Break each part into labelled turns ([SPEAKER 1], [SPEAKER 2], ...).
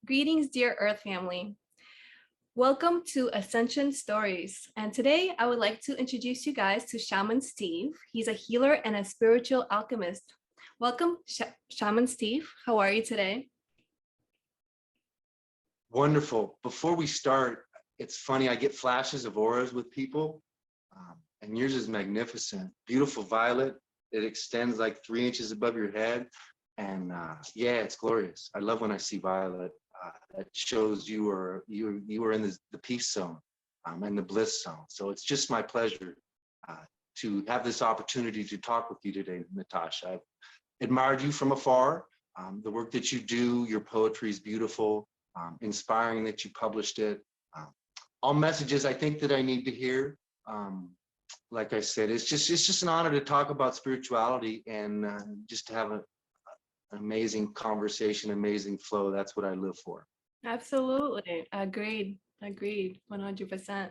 [SPEAKER 1] Greetings, dear Earth family. Welcome to Ascension Stories. And today I would like to introduce you guys to Shaman Steve. He's a healer and a spiritual alchemist. Welcome, Shaman Steve. How are you today?
[SPEAKER 2] Wonderful. Before we start, it's funny, I get flashes of auras with people, and yours is magnificent. Beautiful violet. It extends like 3 inches above your head. And yeah, it's glorious. I love when I see violet. That shows you are in the peace zone and the bliss zone. So it's just my pleasure to have this opportunity to talk with you today, Natasha. I've admired you from afar. The work that you do, your poetry is beautiful. Inspiring that you published it. All messages I think that I need to hear. Like I said, it's just an honor to talk about spirituality and just to have an amazing conversation, amazing flow. That's what I live for.
[SPEAKER 1] Absolutely. Agreed. 100%.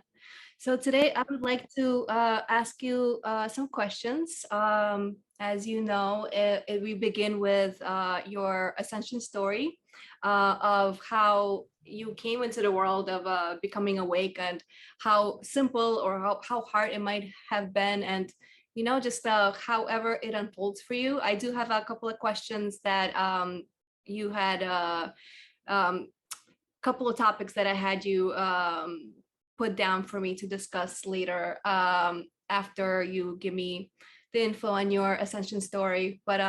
[SPEAKER 1] So today I would like to ask you some questions. As you know, we begin with your ascension story of how you came into the world of becoming awake and how simple or how hard it might have been, and just however it unfolds for you. I do have a couple of questions that you had couple of topics that I had you put down for me to discuss later after you give me the info on your ascension story, but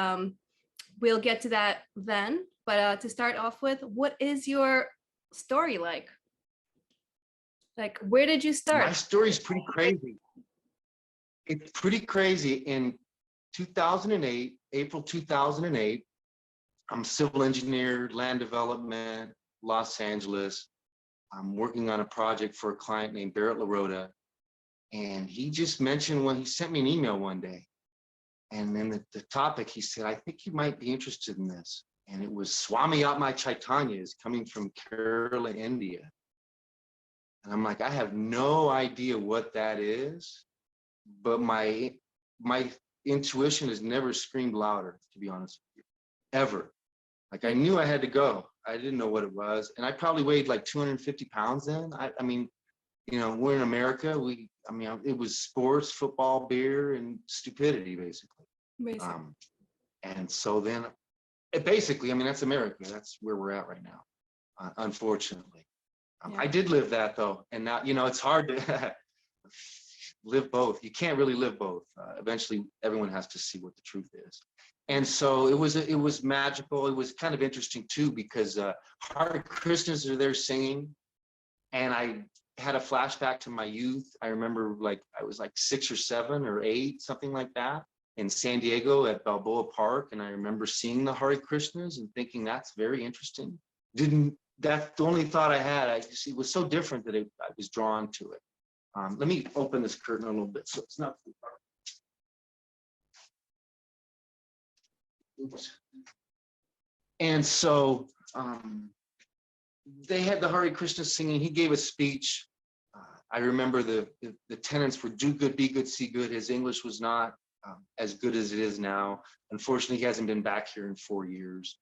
[SPEAKER 1] we'll get to that then. But to start off with, what is your story like? Like, where did you start?
[SPEAKER 2] My story's pretty crazy. It's pretty crazy. In 2008, April 2008, I'm a civil engineer, land development, Los Angeles. I'm working on a project for a client named Barrett LaRota. And he just mentioned when he sent me an email one day. And then the topic, he said, I think you might be interested in this. And it was Swami Atma Chaitanya is coming from Kerala, India. And I'm like, I have no idea what that is, but my intuition has never screamed louder, to be honest with you, ever. Like I knew I had to go. I didn't know what it was. And I probably weighed like 250 pounds then. I mean, we're in America. It was sports, football, beer, and stupidity, basically. And so then, that's America. That's where we're at right now, unfortunately. Yeah. I did live that, though. And now, it's hard to live both. You can't really live both. Eventually, everyone has to see what the truth is. And so it was magical. It was kind of interesting, too, because Hare Krishnas are there singing. And I had a flashback to my youth. I remember I was like 6 or 7 or 8, something like that, in San Diego at Balboa Park. And I remember seeing the Hare Krishnas and thinking that's very interesting. That's the only thought I had. It was so different that I was drawn to it. Let me open this curtain a little bit so it's not too dark. Oops. And so they had the Hare Krishna singing. He gave a speech. I remember the tenets were do good, be good, see good. His English was not as good as it is now. Unfortunately, he hasn't been back here in 4 years.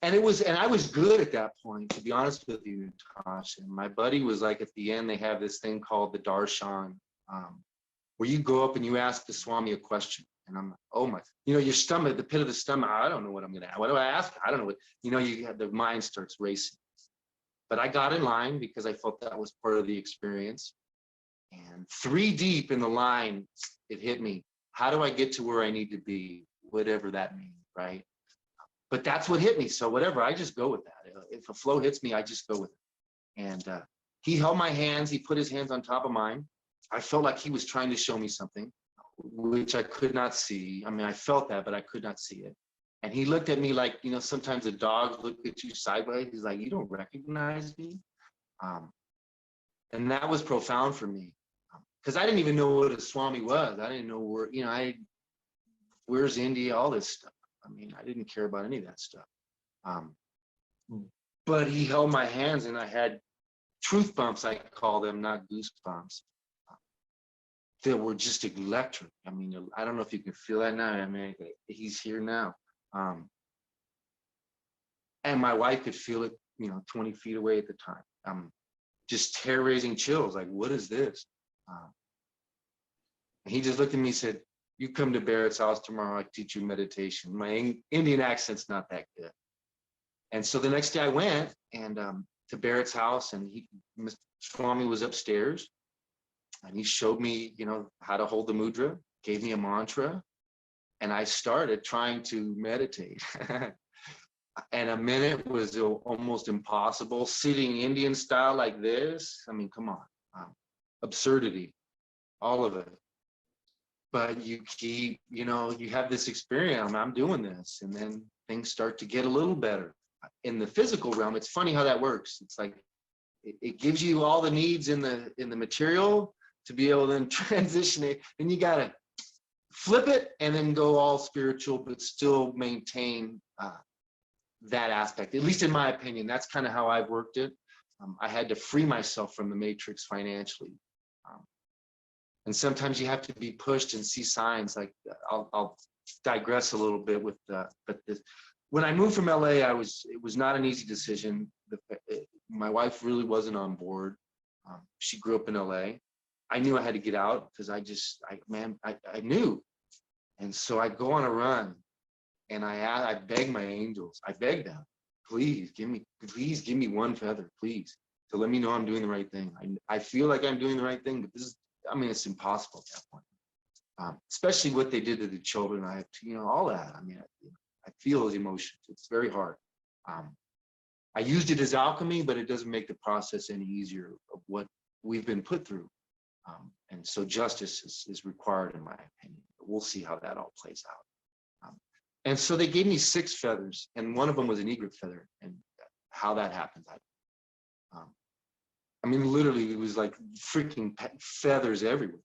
[SPEAKER 2] And I was good at that point, to be honest with you, Natasha. And my buddy was like, at the end, they have this thing called the darshan, where you go up and you ask the Swami a question. And I'm like, oh my, your stomach, the pit of the stomach, I don't know what I'm going to ask. What do I ask? I don't know what, you have the mind starts racing. But I got in line because I felt that was part of the experience. And 3 deep in the line, it hit me. How do I get to where I need to be? Whatever that means, right? But that's what hit me. So whatever, I just go with that. If a flow hits me, I just go with it. And he held my hands. He put his hands on top of mine. I felt like he was trying to show me something, which I could not see. I felt that, but I could not see it. And he looked at me like, sometimes a dog look at you sideways. He's like, you don't recognize me? And that was profound for me. Because I didn't even know what a Swami was. I didn't know where, where's India, all this stuff. I didn't care about any of that stuff. But he held my hands and I had truth bumps, I call them, not goosebumps. That were just electric. I don't know if you can feel that now. He's here now. And my wife could feel it 20 feet away at the time. Just hair-raising chills, like, what is this? And he just looked at me and said, you come to Barrett's house tomorrow, I teach you meditation. My Indian accent's not that good. And so the next day I went and to Barrett's house, and Mr. Swami was upstairs, and he showed me, how to hold the mudra, gave me a mantra, and I started trying to meditate. And a minute was almost impossible, sitting Indian style like this. I mean, come on, absurdity, all of it. But you keep, you have this experience, I'm doing this, and then things start to get a little better. In the physical realm, it's funny how that works. It's like, it gives you all the needs in the material to be able to then transition it, and you gotta flip it and then go all spiritual, but still maintain that aspect. At least in my opinion, that's kind of how I've worked it. I had to free myself from the matrix financially. And sometimes you have to be pushed and see signs. Like I'll digress a little bit with but when I moved from LA, it was not an easy decision. My wife really wasn't on board. She grew up in LA. I knew I had to get out because I knew. And so I go on a run, and I beg my angels. I beg them, please give me one feather, please, to let me know I'm doing the right thing. I feel like I'm doing the right thing, but it's impossible at that point. Especially what they did to the children. I have to, all that. I feel those emotions. It's very hard. I used it as alchemy, but it doesn't make the process any easier of what we've been put through. And so justice is required, in my opinion. But we'll see how that all plays out. And so they gave me 6 feathers, and one of them was an egret feather. And how that happened, literally, it was like freaking feathers everywhere.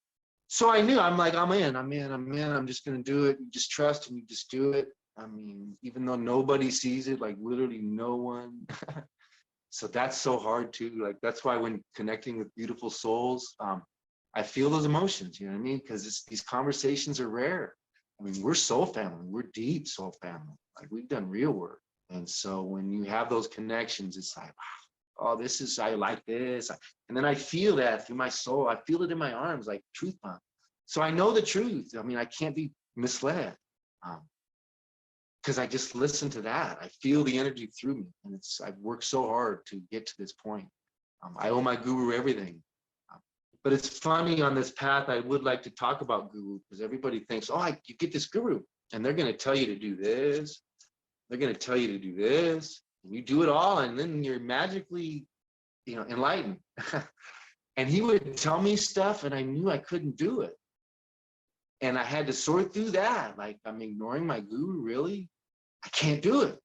[SPEAKER 2] So I knew, I'm in. I'm just going to do it. You just trust and you just do it. Even though nobody sees it, like literally no one. So that's so hard too. Like, that's why when connecting with beautiful souls, I feel those emotions, you know what I mean? Because these conversations are rare. We're soul family. We're deep soul family. Like, we've done real work. And so when you have those connections, it's like, wow, I like this. And then I feel that through my soul. I feel it in my arms, like truth bomb. So I know the truth. I can't be misled. Because I just listen to that. I feel the energy through me. And I've worked so hard to get to this point. I owe my guru everything. But it's funny, on this path, I would like to talk about guru, because everybody thinks, you get this guru, and they're going to tell you to do this. They're going to tell you to do this. And you do it all, and then you're magically, enlightened. And he would tell me stuff, and I knew I couldn't do it. And I had to sort through that. Like, I'm ignoring my guru, really? I can't do it.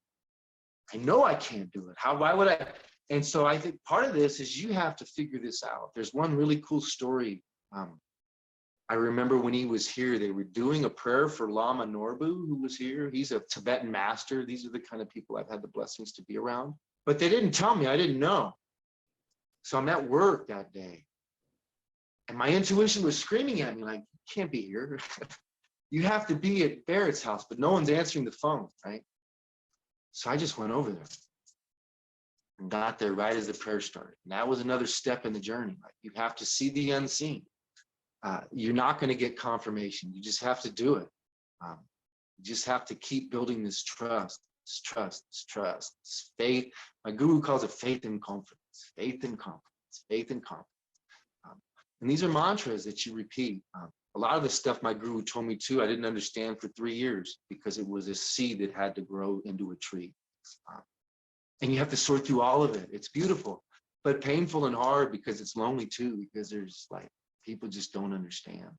[SPEAKER 2] I know I can't do it. Why would I? And so I think part of this is you have to figure this out. There's one really cool story. I remember when he was here, they were doing a prayer for Lama Norbu, who was here. He's a Tibetan master. These are the kind of people I've had the blessings to be around. But they didn't tell me. I didn't know. So I'm at work that day. And my intuition was screaming at me like, you can't be here. You have to be at Barrett's house, but no one's answering the phone, right? So I just went over there and got there right as the prayer started. And that was another step in the journey. Like, you have to see the unseen. You're not going to get confirmation. You just have to do it. You just have to keep building this trust, this faith. My guru calls it faith and confidence, faith and confidence, faith and confidence. And these are mantras that you repeat. A lot of the stuff my guru told me too, I didn't understand for 3 years, because it was a seed that had to grow into a tree. And you have to sort through all of it. It's beautiful, but painful and hard, because it's lonely too, because there's like, people just don't understand.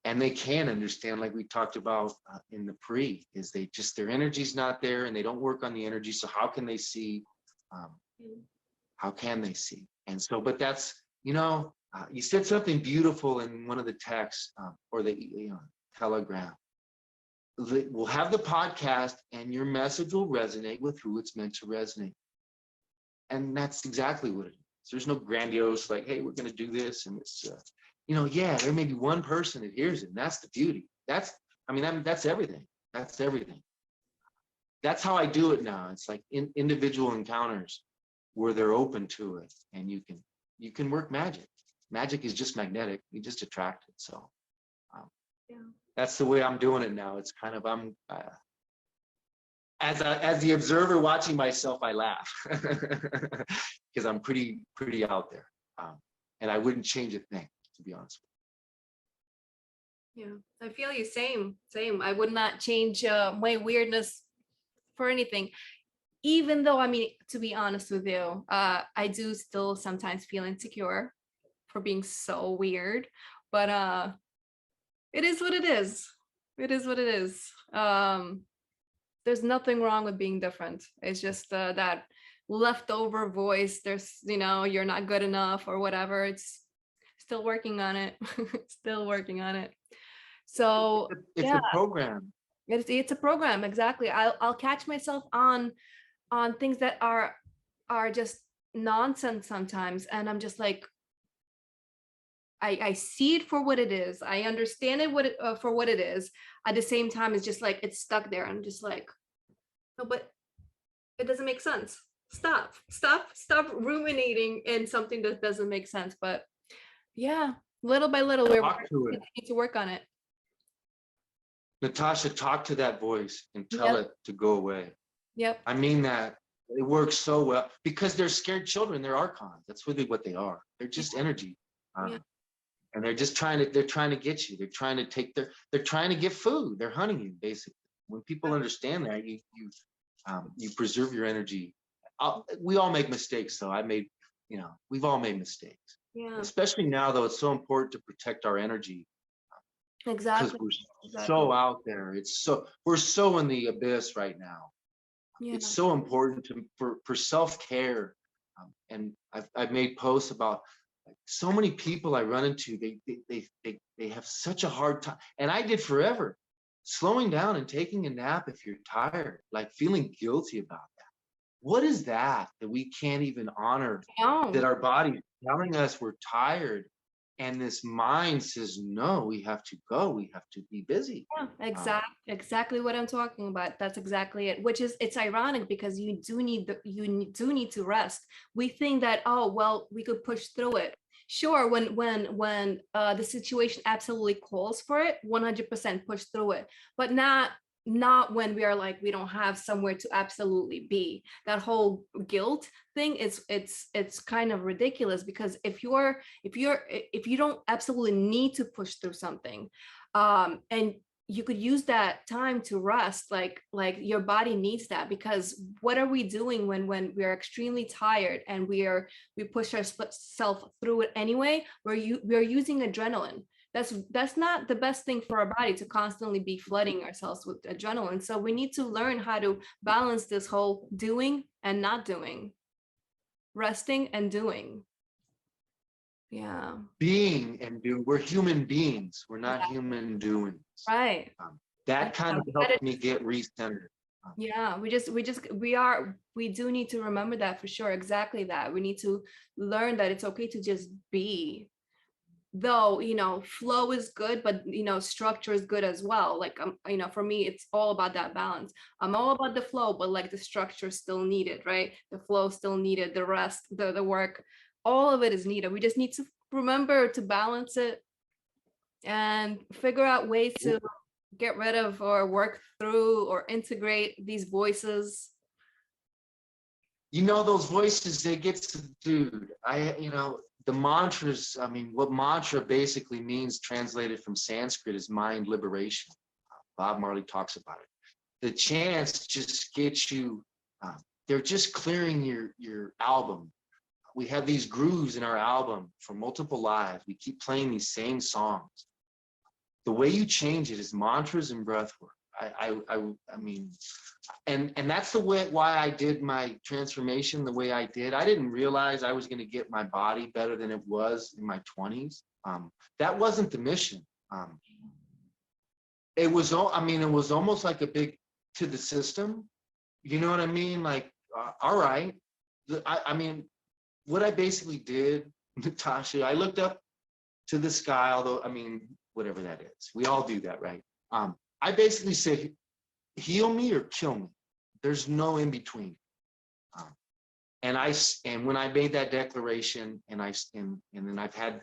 [SPEAKER 2] And they can't understand, like we talked about in the is their energy's not there, and they don't work on the energy. So how can they see? How can they see? And so, but that's, you said something beautiful in one of the texts or the Telegram. We'll have the podcast, and your message will resonate with who it's meant to resonate. And that's exactly what it is. There's no grandiose, like, hey, we're going to do this. And it's, there may be one person that hears it. And that's the beauty. That's everything. That's everything. that's how I do it now. It's like individual encounters where they're open to it, and you can work magic. Magic is just magnetic. You just attract it. So
[SPEAKER 1] Yeah.
[SPEAKER 2] that's the way I'm doing it now. It's kind of, I'm as the observer watching myself, I laugh because I'm pretty out there, and I wouldn't change a thing, to be honest with
[SPEAKER 1] Yeah, I feel you. Same. I would not change my weirdness for anything. Even though, I mean, to be honest with you, I do still sometimes feel insecure for being so weird, but it is what it is. It is what it is. There's nothing wrong with being different. It's just that leftover voice. There's, you're not good enough or whatever. It's still working on it. Still working on it. So
[SPEAKER 2] you. It's
[SPEAKER 1] yeah,
[SPEAKER 2] a program.
[SPEAKER 1] it's a program. Exactly. I'll catch myself on things that are just nonsense sometimes, and I'm just like, I see it for what it is. I understand it for what it is. At the same time, it's just like it's stuck there. I'm just like, no, but it doesn't make sense. Stop ruminating in something that doesn't make sense. But yeah, little by little, we're
[SPEAKER 2] Talk to it.
[SPEAKER 1] continuing to work on it.
[SPEAKER 2] Natasha, talk to that voice and tell
[SPEAKER 1] Yep.
[SPEAKER 2] it to go away.
[SPEAKER 1] Yep.
[SPEAKER 2] I mean that. It works so well because they're scared children. They're archons. That's really what they are. They're just energy.
[SPEAKER 1] Yeah.
[SPEAKER 2] And they're just trying to get you. They're trying to they're trying to get food. They're hunting you, basically. When people understand that, you preserve your energy. We all make mistakes, though. We've all made mistakes.
[SPEAKER 1] Yeah.
[SPEAKER 2] Especially now, though, it's so important to protect our energy because
[SPEAKER 1] Exactly.
[SPEAKER 2] we're so out there. We're so in the abyss right now.
[SPEAKER 1] Yeah.
[SPEAKER 2] It's so important for self-care. And I've made posts about so many people I run into, they have such a hard time, and I did forever, slowing down and taking a nap if you're tired, like feeling guilty about that. What is that we can't even honor, that our body's telling us we're tired, and this mind says, no, we have to go, we have to be busy.
[SPEAKER 1] Yeah, exactly what I'm talking about. That's exactly it. Which is, it's ironic because you do need to rest. We think that, oh well, we could push through it. Sure, when the situation absolutely calls for it, 100% push through it, but not when we are like, we don't have somewhere to absolutely be. That whole guilt thing is, it's kind of ridiculous, because if you don't absolutely need to push through something, and you could use that time to rest, like your body needs that. Because what are we doing when we are extremely tired and we push ourselves through it anyway? We're using adrenaline. That's not the best thing for our body, to constantly be flooding ourselves with adrenaline. So we need to learn how to balance this whole doing and not doing, resting and doing. Yeah.
[SPEAKER 2] Being and doing. We're human beings. We're not
[SPEAKER 1] Yeah.
[SPEAKER 2] human doings.
[SPEAKER 1] Right.
[SPEAKER 2] That kind of helped me get recentered.
[SPEAKER 1] Yeah, we do need to remember that, for sure. Exactly that. We need to learn that it's okay to just be. Though, flow is good, but structure is good as well. Like, for me, it's all about that balance. I'm all about the flow, but like the structure still needed, right? The flow still needed, the rest, the work, all of it is needed. We just need to remember to balance it and figure out ways to get rid of or work through or integrate these voices.
[SPEAKER 2] Those voices, they get subdued. The mantras, what mantra basically means, translated from Sanskrit, is mind liberation. Bob Marley talks about it. The chants just get you, they're just clearing your album. We have these grooves in our album for multiple lives. We keep playing these same songs. The way you change it is mantras and breathwork. And that's why I did my transformation the way I did. I didn't realize I was going to get my body better than it was in my 20s. That wasn't the mission. It was almost like a big to the system. You know what I mean? Like, all right. What I basically did, Natasha, I looked up to the sky, although, whatever that is. We all do that, right? I basically said, heal me or kill me. There's no in between. And when I made that declaration, and then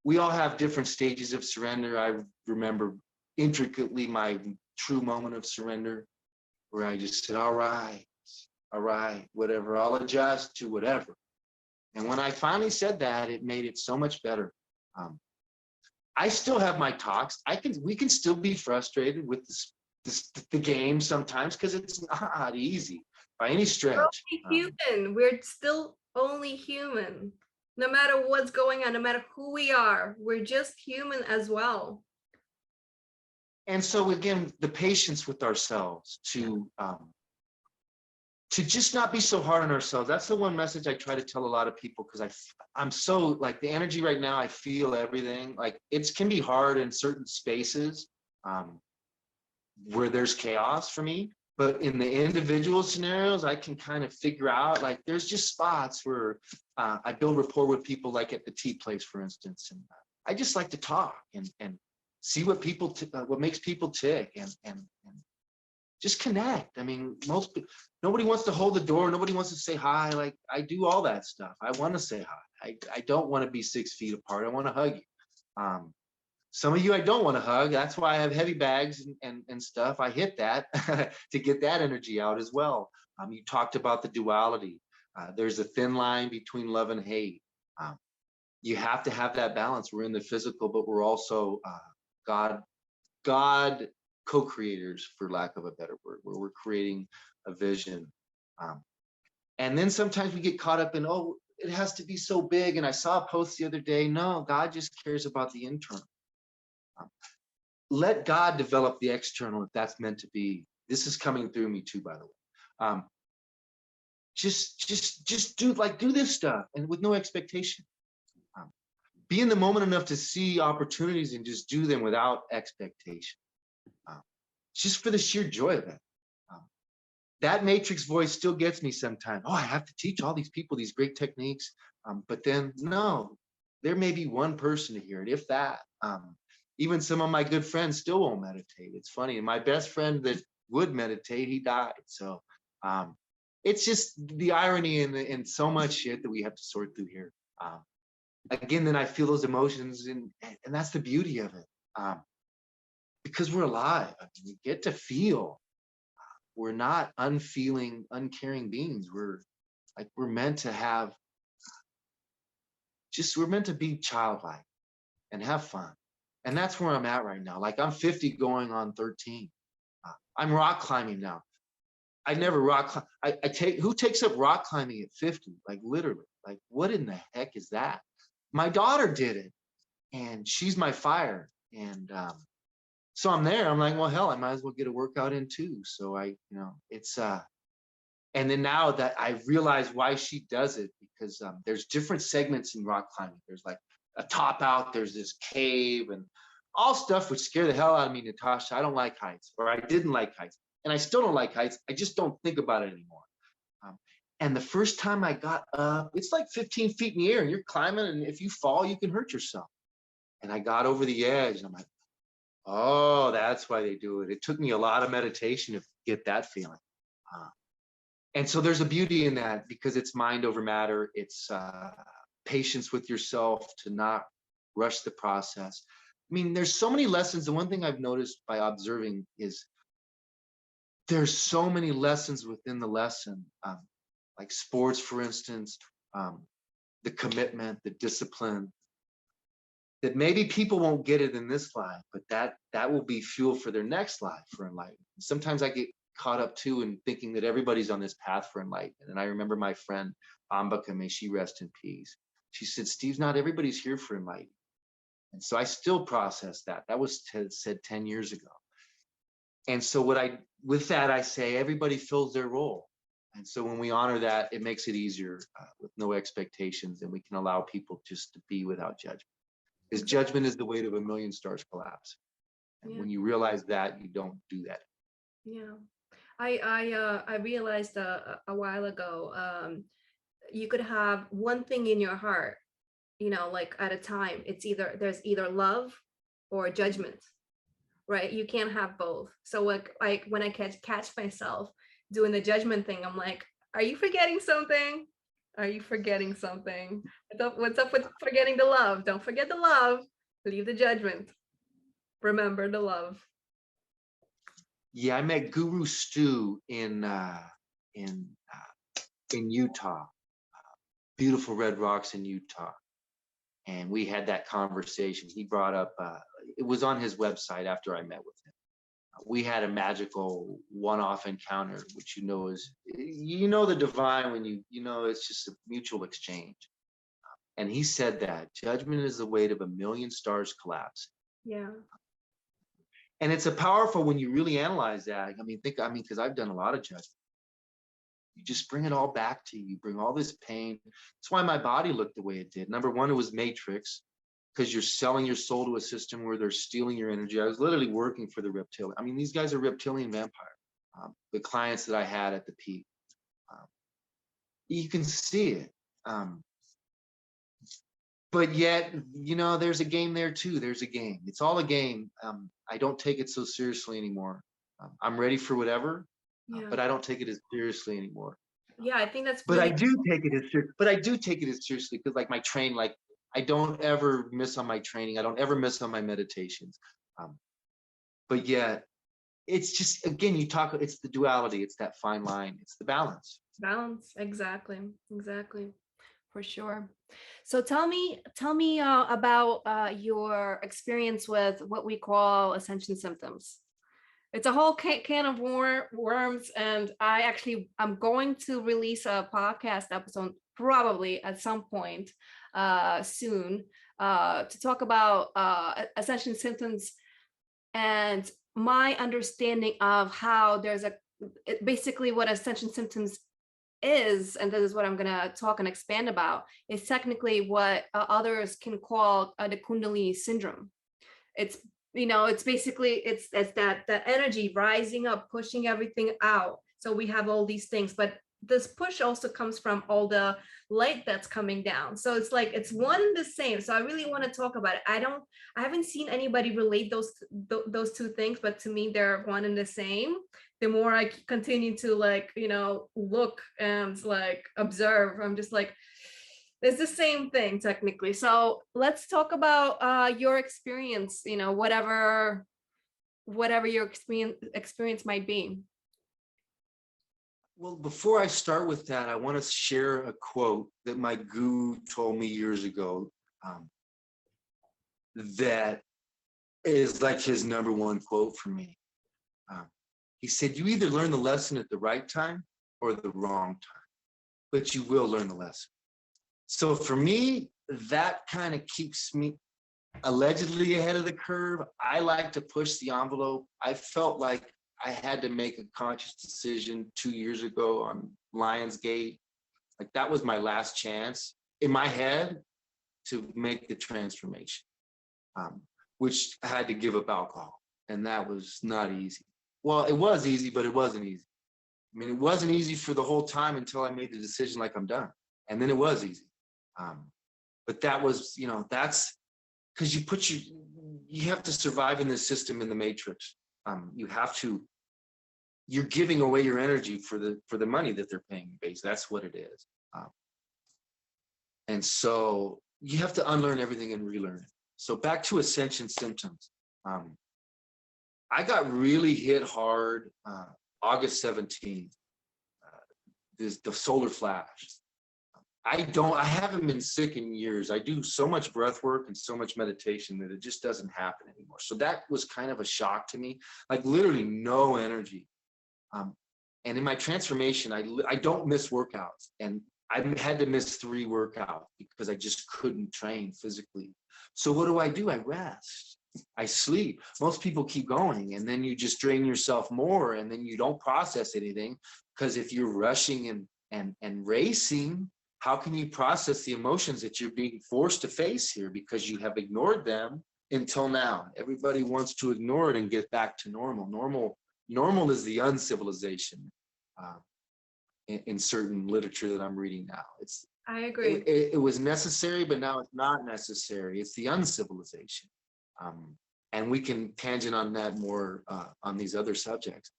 [SPEAKER 2] we all have different stages of surrender. I remember intricately my true moment of surrender, where I just said, all right, whatever, I'll adjust to whatever. And when I finally said that, it made it so much better. I still have my talks. We can still be frustrated with the game sometimes, because it's not easy by any stretch.
[SPEAKER 1] We're only human. We're still only human. No matter what's going on, no matter who we are, we're just human as well.
[SPEAKER 2] And so again, the patience with ourselves to just not be so hard on ourselves. That's the one message I try to tell a lot of people, because I'm so, like, the energy right now, I feel everything. Like, it can be hard in certain spaces where there's chaos for me. But in the individual scenarios, I can kind of figure out, like, there's just spots where I build rapport with people, like at the tea place, for instance. And I just like to talk and see what what makes people tick, and just connect. I mean, nobody wants to hold the door. Nobody wants to say hi. Like, I do all that stuff. I want to say hi. I don't want to be 6 feet apart. I want to hug you. Some of you I don't want to hug. That's why I have heavy bags and stuff. I hit that to get that energy out as well. You talked about the duality. There's a thin line between love and hate. You have to have that balance. We're in the physical, but we're also God co-creators, for lack of a better word, where we're creating a vision. And then sometimes we get caught up in, oh, it has to be so big. And I saw a post the other day. No, God just cares about the internal. Let God develop the external if that's meant to be. This is coming through me too, by the way. Just do this stuff, and with no expectation. Be in the moment enough to see opportunities and just do them without expectation. Just for the sheer joy of it. That matrix voice still gets me sometimes. Oh, I have to teach all these people these great techniques. But then, no, there may be one person to hear it, if that. Even some of my good friends still won't meditate. It's funny. My best friend that would meditate, he died. So it's just the irony in so much shit that we have to sort through here. Again, then I feel those emotions, and that's the beauty of it. Because we're alive. I mean, we get to feel. We're not unfeeling, uncaring beings. We're meant to have, we're meant to be childlike and have fun. And that's where I'm at right now. Like, I'm 50 going on 13. I'm rock climbing now. I never rock climb. Who takes up rock climbing at 50? Like, literally, like, what in the heck is that? My daughter did it, and she's my fire. And so I'm there. I'm like, well, hell, I might as well get a workout in too. So it's and then now that I realize why she does it, because there's different segments in rock climbing. There's like a top out, there's this cave, and all stuff which scare the hell out of me, Natasha. I don't like heights, or I didn't like heights, and I still don't like heights. I just don't think about it anymore. And the first time I got up, it's like 15 feet in the air, and you're climbing, and if you fall, you can hurt yourself. And I got over the edge, and I'm like, oh, that's why they do it. It took me a lot of meditation to get that feeling. And so there's a beauty in that, because it's mind over matter. It's patience with yourself to not rush the process. I mean, there's so many lessons. The one thing I've noticed by observing is there's so many lessons within the lesson, like sports, for instance, the commitment, the discipline, that maybe people won't get it in this life, but that will be fuel for their next life for enlightenment. Sometimes I get caught up too in thinking that everybody's on this path for enlightenment. And I remember my friend Ambaka, may she rest in peace. She said, Steve, not everybody's here for enlightenment. And so I still process that. That was said 10 years ago. And so with that, I say everybody fills their role. And so when we honor that, it makes it easier with no expectations, and we can allow people just to be without judgment. Because judgment is the weight of a million stars collapse. And when you realize that, you don't do that.
[SPEAKER 1] Yeah. I realized a while ago, you could have one thing in your heart, like at a time. There's either love or judgment, right? You can't have both. So like when I catch myself doing the judgment thing. I'm like, are you forgetting something? Are you forgetting something? What's up with forgetting the love? Don't forget the love. Leave the judgment. Remember the love.
[SPEAKER 2] Yeah, I met Guru Stu in Utah, beautiful red rocks in Utah, and we had that conversation. He brought up it was on his website after I met with him. We had a magical one-off encounter, which is the divine when it's just a mutual exchange. And he said that judgment is the weight of 1,000,000 stars collapsing.
[SPEAKER 1] Yeah.
[SPEAKER 2] And it's a powerful when you really analyze that. Because I've done a lot of judgment. You just bring it all back to you. You bring all this pain. That's why my body looked the way it did. Number one, it was Matrix, because you're selling your soul to a system where they're stealing your energy. I was literally working for the reptilian. These guys are reptilian vampires. The clients that I had at the peak. You can see it. But yet, there's a game there too. There's a game. It's all a game. I don't take it so seriously anymore. I'm ready for whatever, but I don't take it as seriously anymore.
[SPEAKER 1] Yeah, I think that's.
[SPEAKER 2] But I do take it as serious. But I do take it as seriously because, like, my train, like, I don't ever miss on my training. I don't ever miss on my meditations. But yet, it's just, again, it's the duality. It's that fine line. It's the balance.
[SPEAKER 1] Balance, exactly, for sure. So tell me about your experience with what we call ascension symptoms. It's a whole can of worms, and I'm going to release a podcast episode probably at some point soon to talk about ascension symptoms and my understanding of how basically what ascension symptoms is, and this is what I'm going to talk and expand about, is technically what others can call the Kundalini syndrome. It's basically it's that energy rising up, pushing everything out. So we have all these things, but this push also comes from all the light that's coming down. So it's like it's one and the same. So I really want to talk about it. I haven't seen anybody relate those two things, but to me they're one and the same. The more I continue to look and observe, I'm just like, it's the same thing technically. So let's talk about your experience, whatever your experience might be.
[SPEAKER 2] Well, before I start with that, I want to share a quote that my guru told me years ago that is like his number one quote for me. He said, you either learn the lesson at the right time or the wrong time, but you will learn the lesson. So for me, that kind of keeps me allegedly ahead of the curve. I like to push the envelope. I felt like I had to make a conscious decision 2 years ago on Lionsgate. Like that was my last chance in my head to make the transformation, which I had to give up alcohol. And that was not easy. Well, it was easy, but it wasn't easy. It wasn't easy for the whole time until I made the decision like I'm done. And then it was easy. But that was, that's because you have to survive in this system, in the matrix. You're giving away your energy for the money that they're paying you, basically. That's what it is. And so you have to unlearn everything and relearn it. So back to ascension symptoms. I got really hit hard August 17th, the solar flash. I haven't been sick in years. I do so much breath work and so much meditation that it just doesn't happen anymore. So that was kind of a shock to me, like literally no energy. And in my transformation, I don't miss workouts, and I had to miss 3 workouts because I just couldn't train physically. So what do? I rest. I sleep. Most people keep going, and then you just drain yourself more, and then you don't process anything, because if you're rushing and racing, how can you process the emotions that you're being forced to face here because you have ignored them until now? Everybody wants to ignore it and get back to normal. Normal is the uncivilization in certain literature that I'm reading now.
[SPEAKER 1] I agree.
[SPEAKER 2] It was necessary, but now it's not necessary. It's the uncivilization. And we can tangent on that more on these other subjects.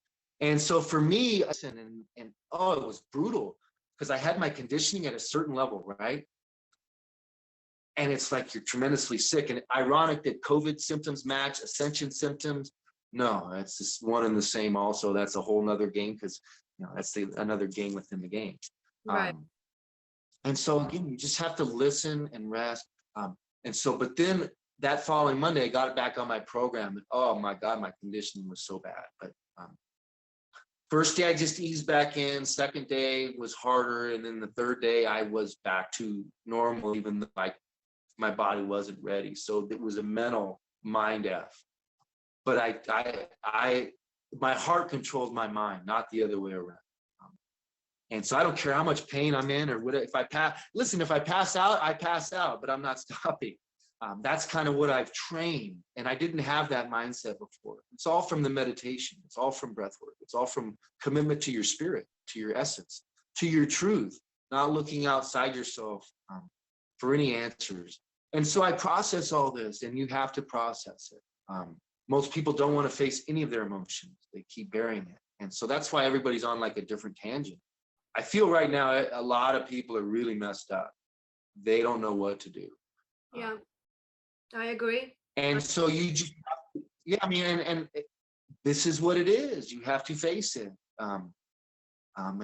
[SPEAKER 2] And so for me, and oh, it was brutal because I had my conditioning at a certain level, right? And it's like you're tremendously sick. And ironic that COVID symptoms match Ascension symptoms. No, it's just one and the same also. That's a whole nother game because, you know, that's another game within the game.
[SPEAKER 1] Right.
[SPEAKER 2] And so again, you just have to listen and rest. And so, but then that following Monday, I got it back on my program. And oh my God, my conditioning was so bad. But first day, I just eased back in. Second day was harder. And then the third day, I was back to normal, even though my body wasn't ready. So it was a mental mind F. But my heart controlled my mind, not the other way around. And so I don't care how much pain I'm in or what, if I pass out, I pass out, but I'm not stopping. That's kind of what I've trained. And I didn't have that mindset before. It's all from the meditation. It's all from breath work. It's all from commitment to your spirit, to your essence, to your truth, not looking outside yourself for any answers. And so I process all this, and you have to process it. Most people don't want to face any of their emotions. They keep burying it. And so that's why everybody's on like a different tangent. I feel right now a lot of people are really messed up. They don't know what to do.
[SPEAKER 1] Yeah, I agree.
[SPEAKER 2] And so you just, yeah, I mean, and this is what it is. You have to face it. And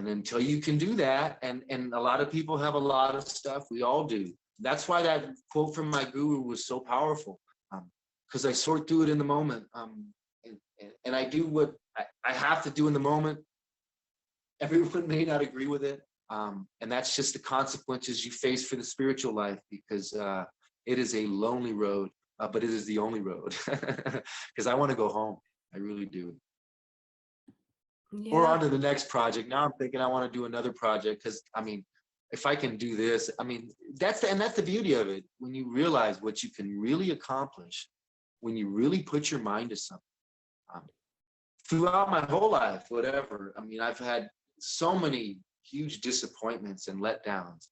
[SPEAKER 2] until you can do that, and a lot of people have a lot of stuff. We all do. That's why that quote from my guru was so powerful, because I sort through it in the moment. And I do what I have to do in the moment. Everyone may not agree with it. And that's just the consequences you face for the spiritual life, because it is a lonely road, but it is the only road, because I want to go home. I really do. Yeah. Or on to the next project. Now I'm thinking I want to do another project, because I mean, if I can do this, I mean, that's the beauty of it. When you realize what you can really accomplish, when you really put your mind to something. Throughout my whole life, whatever, I mean, I've had so many huge disappointments and letdowns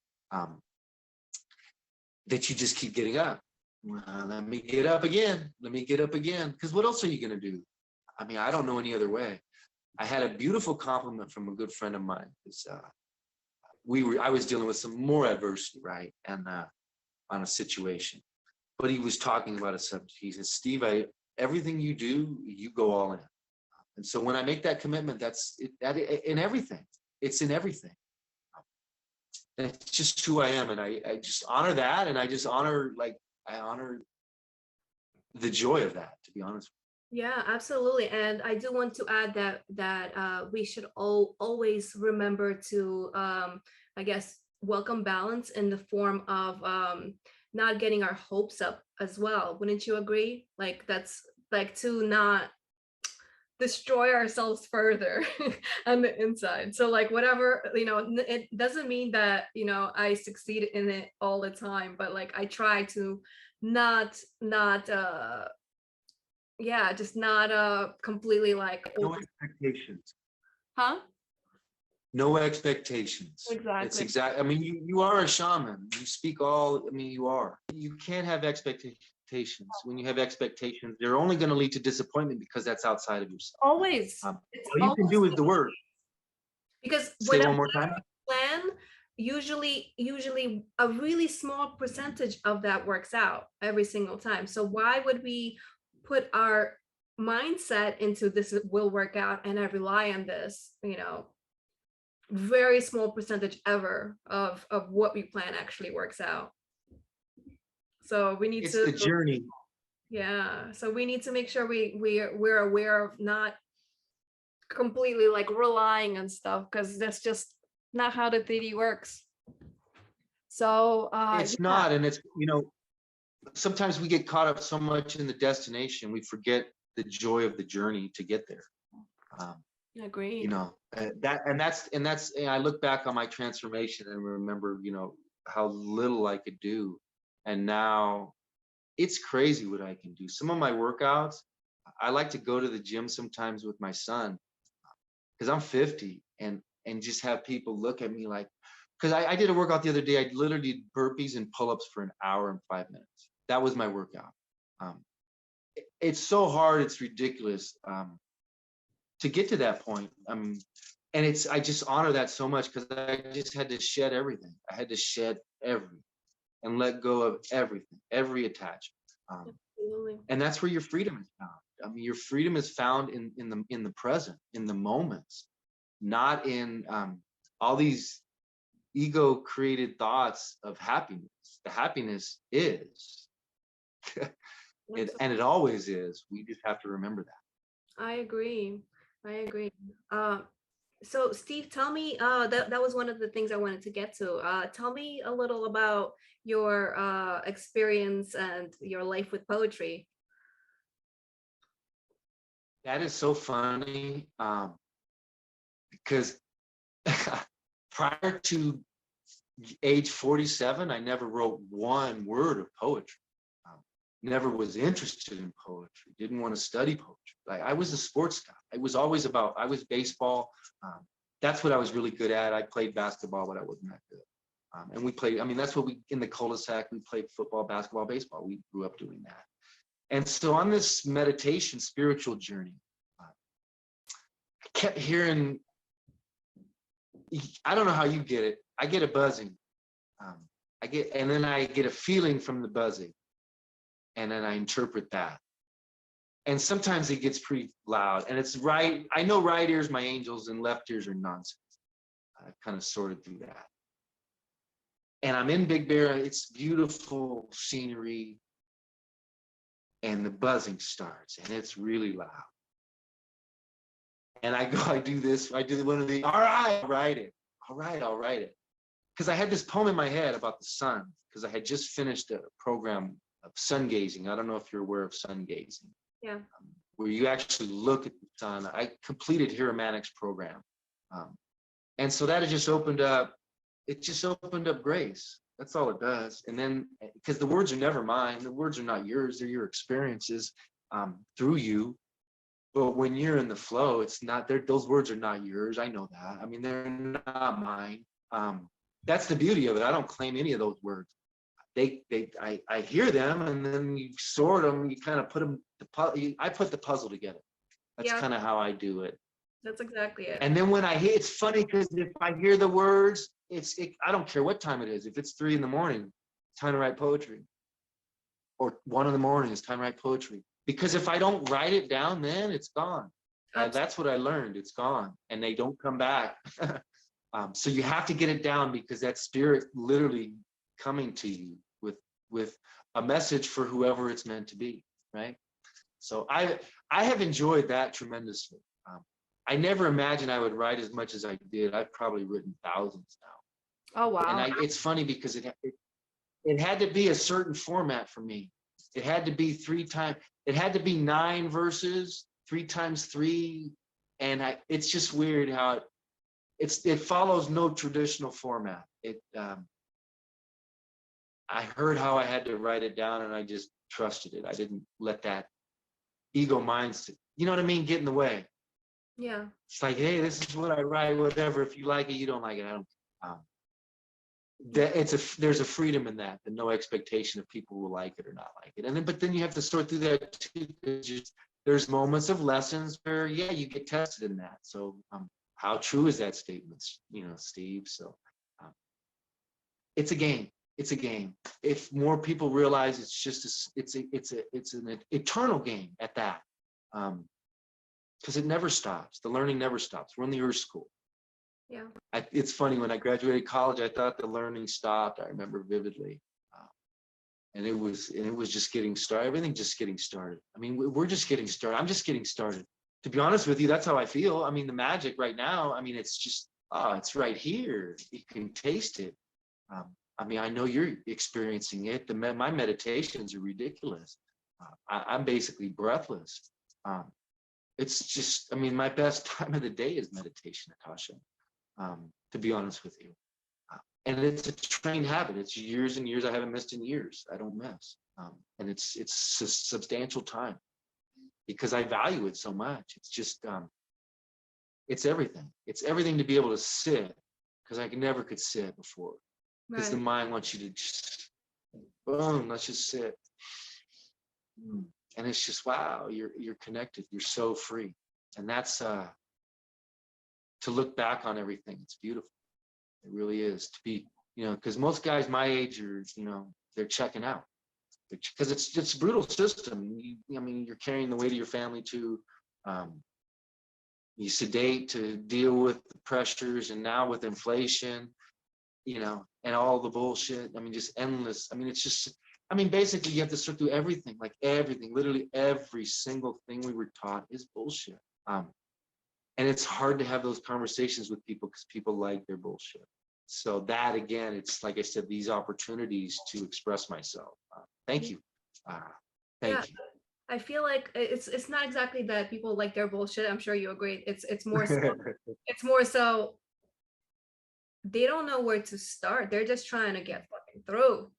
[SPEAKER 2] that you just keep getting up. Let me get up again. Let me get up again. Because what else are you going to do? I mean, I don't know any other way. I had a beautiful compliment from a good friend of mine. I was dealing with some more adversity, right? And on a situation. But he was talking about a subject. He said, Steve, everything you do, you go all in. And so when I make that commitment, that's in everything. It's in everything. It's just who I am. And I just honor that. And I just honor the joy of that, to be honest.
[SPEAKER 1] Yeah, absolutely. And I do want to add that we should always remember to, I guess, welcome balance in the form of not getting our hopes up as well. Wouldn't you agree? Like, that's like to not destroy ourselves further on the inside. So like whatever, it doesn't mean that, I succeed in it all the time, but like I try to not just not completely like
[SPEAKER 2] no expectations.
[SPEAKER 1] Huh?
[SPEAKER 2] No expectations.
[SPEAKER 1] Exactly.
[SPEAKER 2] It's exact. I mean, you are a shaman. You speak all. I mean, you are. You can't have expectations. When you have expectations, they're only going to lead to disappointment, because that's outside of yourself.
[SPEAKER 1] Always.
[SPEAKER 2] All you can do is the work.
[SPEAKER 1] Because
[SPEAKER 2] say one more time.
[SPEAKER 1] Plan, usually a really small percentage of that works out every single time. So why would we put our mindset into this will work out and I rely on this, very small percentage ever of what we plan actually works out. So we need
[SPEAKER 2] it's the journey.
[SPEAKER 1] Yeah. So we need to make sure we're aware of not completely like relying on stuff, because that's just not how the 3D works. So
[SPEAKER 2] it's not, and it's, sometimes we get caught up so much in the destination, we forget the joy of the journey to get there.
[SPEAKER 1] Agreed.
[SPEAKER 2] That's I look back on my transformation and remember, how little I could do. And now it's crazy what I can do. Some of my workouts, I like to go to the gym sometimes with my son, because I'm 50, and just have people look at me like, because I did a workout the other day. I literally did burpees and pull-ups for an hour and 5 minutes. That was my workout. It's so hard. It's ridiculous. to get to that point. And I just honor that so much because I just had to shed everything. I had to shed everything and let go of everything, every attachment.
[SPEAKER 1] Absolutely.
[SPEAKER 2] And that's where your freedom is found. I mean, your freedom is found in the present, in the moments, not in all these ego created thoughts of happiness. The happiness is, and it always is. We just have to remember that.
[SPEAKER 1] I agree. I agree. So Steve, tell me, that was one of the things I wanted to get to. Tell me a little about your experience and your life with poetry.
[SPEAKER 2] That is so funny, because prior to age 47, I never wrote one word of poetry. Never was interested in poetry, didn't want to study poetry. I was a sports guy. I was baseball. That's what I was really good at. I played basketball, but I wasn't that good. And we played, I mean, that's what in the cul-de-sac, we played football, basketball, baseball. We grew up doing that. And so on this meditation, spiritual journey, I kept hearing, I don't know how you get it. I get a buzzing. And then I get a feeling from the buzzing. And then I interpret that. And sometimes it gets pretty loud. And it's right. I know right ears my angels and left ears are nonsense. I kind of sorted through that. And I'm in Big Bear. It's beautiful scenery. And the buzzing starts. And it's really loud. And I do this. I do one of the, all right, I'll write it. All right, I'll write it. Because I had this poem in my head about the sun. Because I had just finished a program of sun gazing. I don't know if you're aware of sun gazing.
[SPEAKER 1] Yeah.
[SPEAKER 2] Where you actually look at the sun. I completed Hiromanics program. And so that had just opened up, it just opened up grace. That's all it does. And then, because the words are never mine, the words are not yours, they're your experiences through you. But when you're in the flow, it's not there. Those words are not yours. I know that. I mean, they're not mine. That's the beauty of it. I don't claim any of those words. I hear them, and then you sort them. You kind of put them. I put the puzzle together. That's kind of how I do it.
[SPEAKER 1] That's exactly it.
[SPEAKER 2] And then when I hear, it's funny because if I hear the words, I don't care what time it is. If it's 3 a.m, it's time to write poetry. Or 1 a.m, it's time to write poetry. Because if I don't write it down, then it's gone. That's what I learned. It's gone, and they don't come back. So you have to get it down because that spirit literally coming to you with a message for whoever it's meant to be, right? So I have enjoyed that tremendously. I never imagined I would write as much as I did. I've probably written thousands now.
[SPEAKER 1] Oh, wow.
[SPEAKER 2] And it's funny because it had to be a certain format for me. It had to be 3 times. It had to be 9 verses, 3 times 3. And it's just weird how it follows no traditional format. I heard how I had to write it down, and I just trusted it. I didn't let that ego mindset, you know what I mean, get in the way.
[SPEAKER 1] Yeah.
[SPEAKER 2] It's like, hey, this is what I write, whatever. If you like it, you don't like it, I don't. There's a freedom in that, and no expectation of people will like it or not like it. But then you have to sort through that too. There's moments of lessons where, yeah, you get tested in that. So how true is that statement, Steve? So it's a game. It's a game. If more people realize it's an eternal game at that, because it never stops. The learning never stops. We're in the Earth School.
[SPEAKER 1] Yeah.
[SPEAKER 2] It's funny, when I graduated college, I thought the learning stopped. I remember vividly, and it was just getting started. Everything just getting started. I mean, we're just getting started. I'm just getting started. To be honest with you, that's how I feel. I mean, the magic right now. I mean, it's just it's right here. You can taste it. I mean, I know you're experiencing it. My meditations are ridiculous. I'm basically breathless. It's just, I mean, my best time of the day is meditation, Natasha, to be honest with you. And it's a trained habit. It's years and years. I haven't missed in years. I don't miss. And it's a substantial time because I value it so much. It's just, it's everything. It's everything to be able to sit, because I never could sit before. Because the mind wants you to just, boom, let's just sit. And it's just, wow, you're connected. You're so free. And that's to look back on everything. It's beautiful. It really is to be, because most guys my age are, they're checking out because it's a brutal system. You're carrying the weight of your family too. You sedate to deal with the pressures, and now with inflation, and all the bullshit. Just endless. It's just, basically you have to sort through everything, like everything, literally every single thing we were taught is bullshit. And it's hard to have those conversations with people because people like their bullshit. So that, again, it's like I said, these opportunities to express myself. Thank you. Thank you.
[SPEAKER 1] I feel like it's not exactly that people like their bullshit. I'm sure you agree. It's more so, it's more so they don't know where to start. They're just trying to get fucking through.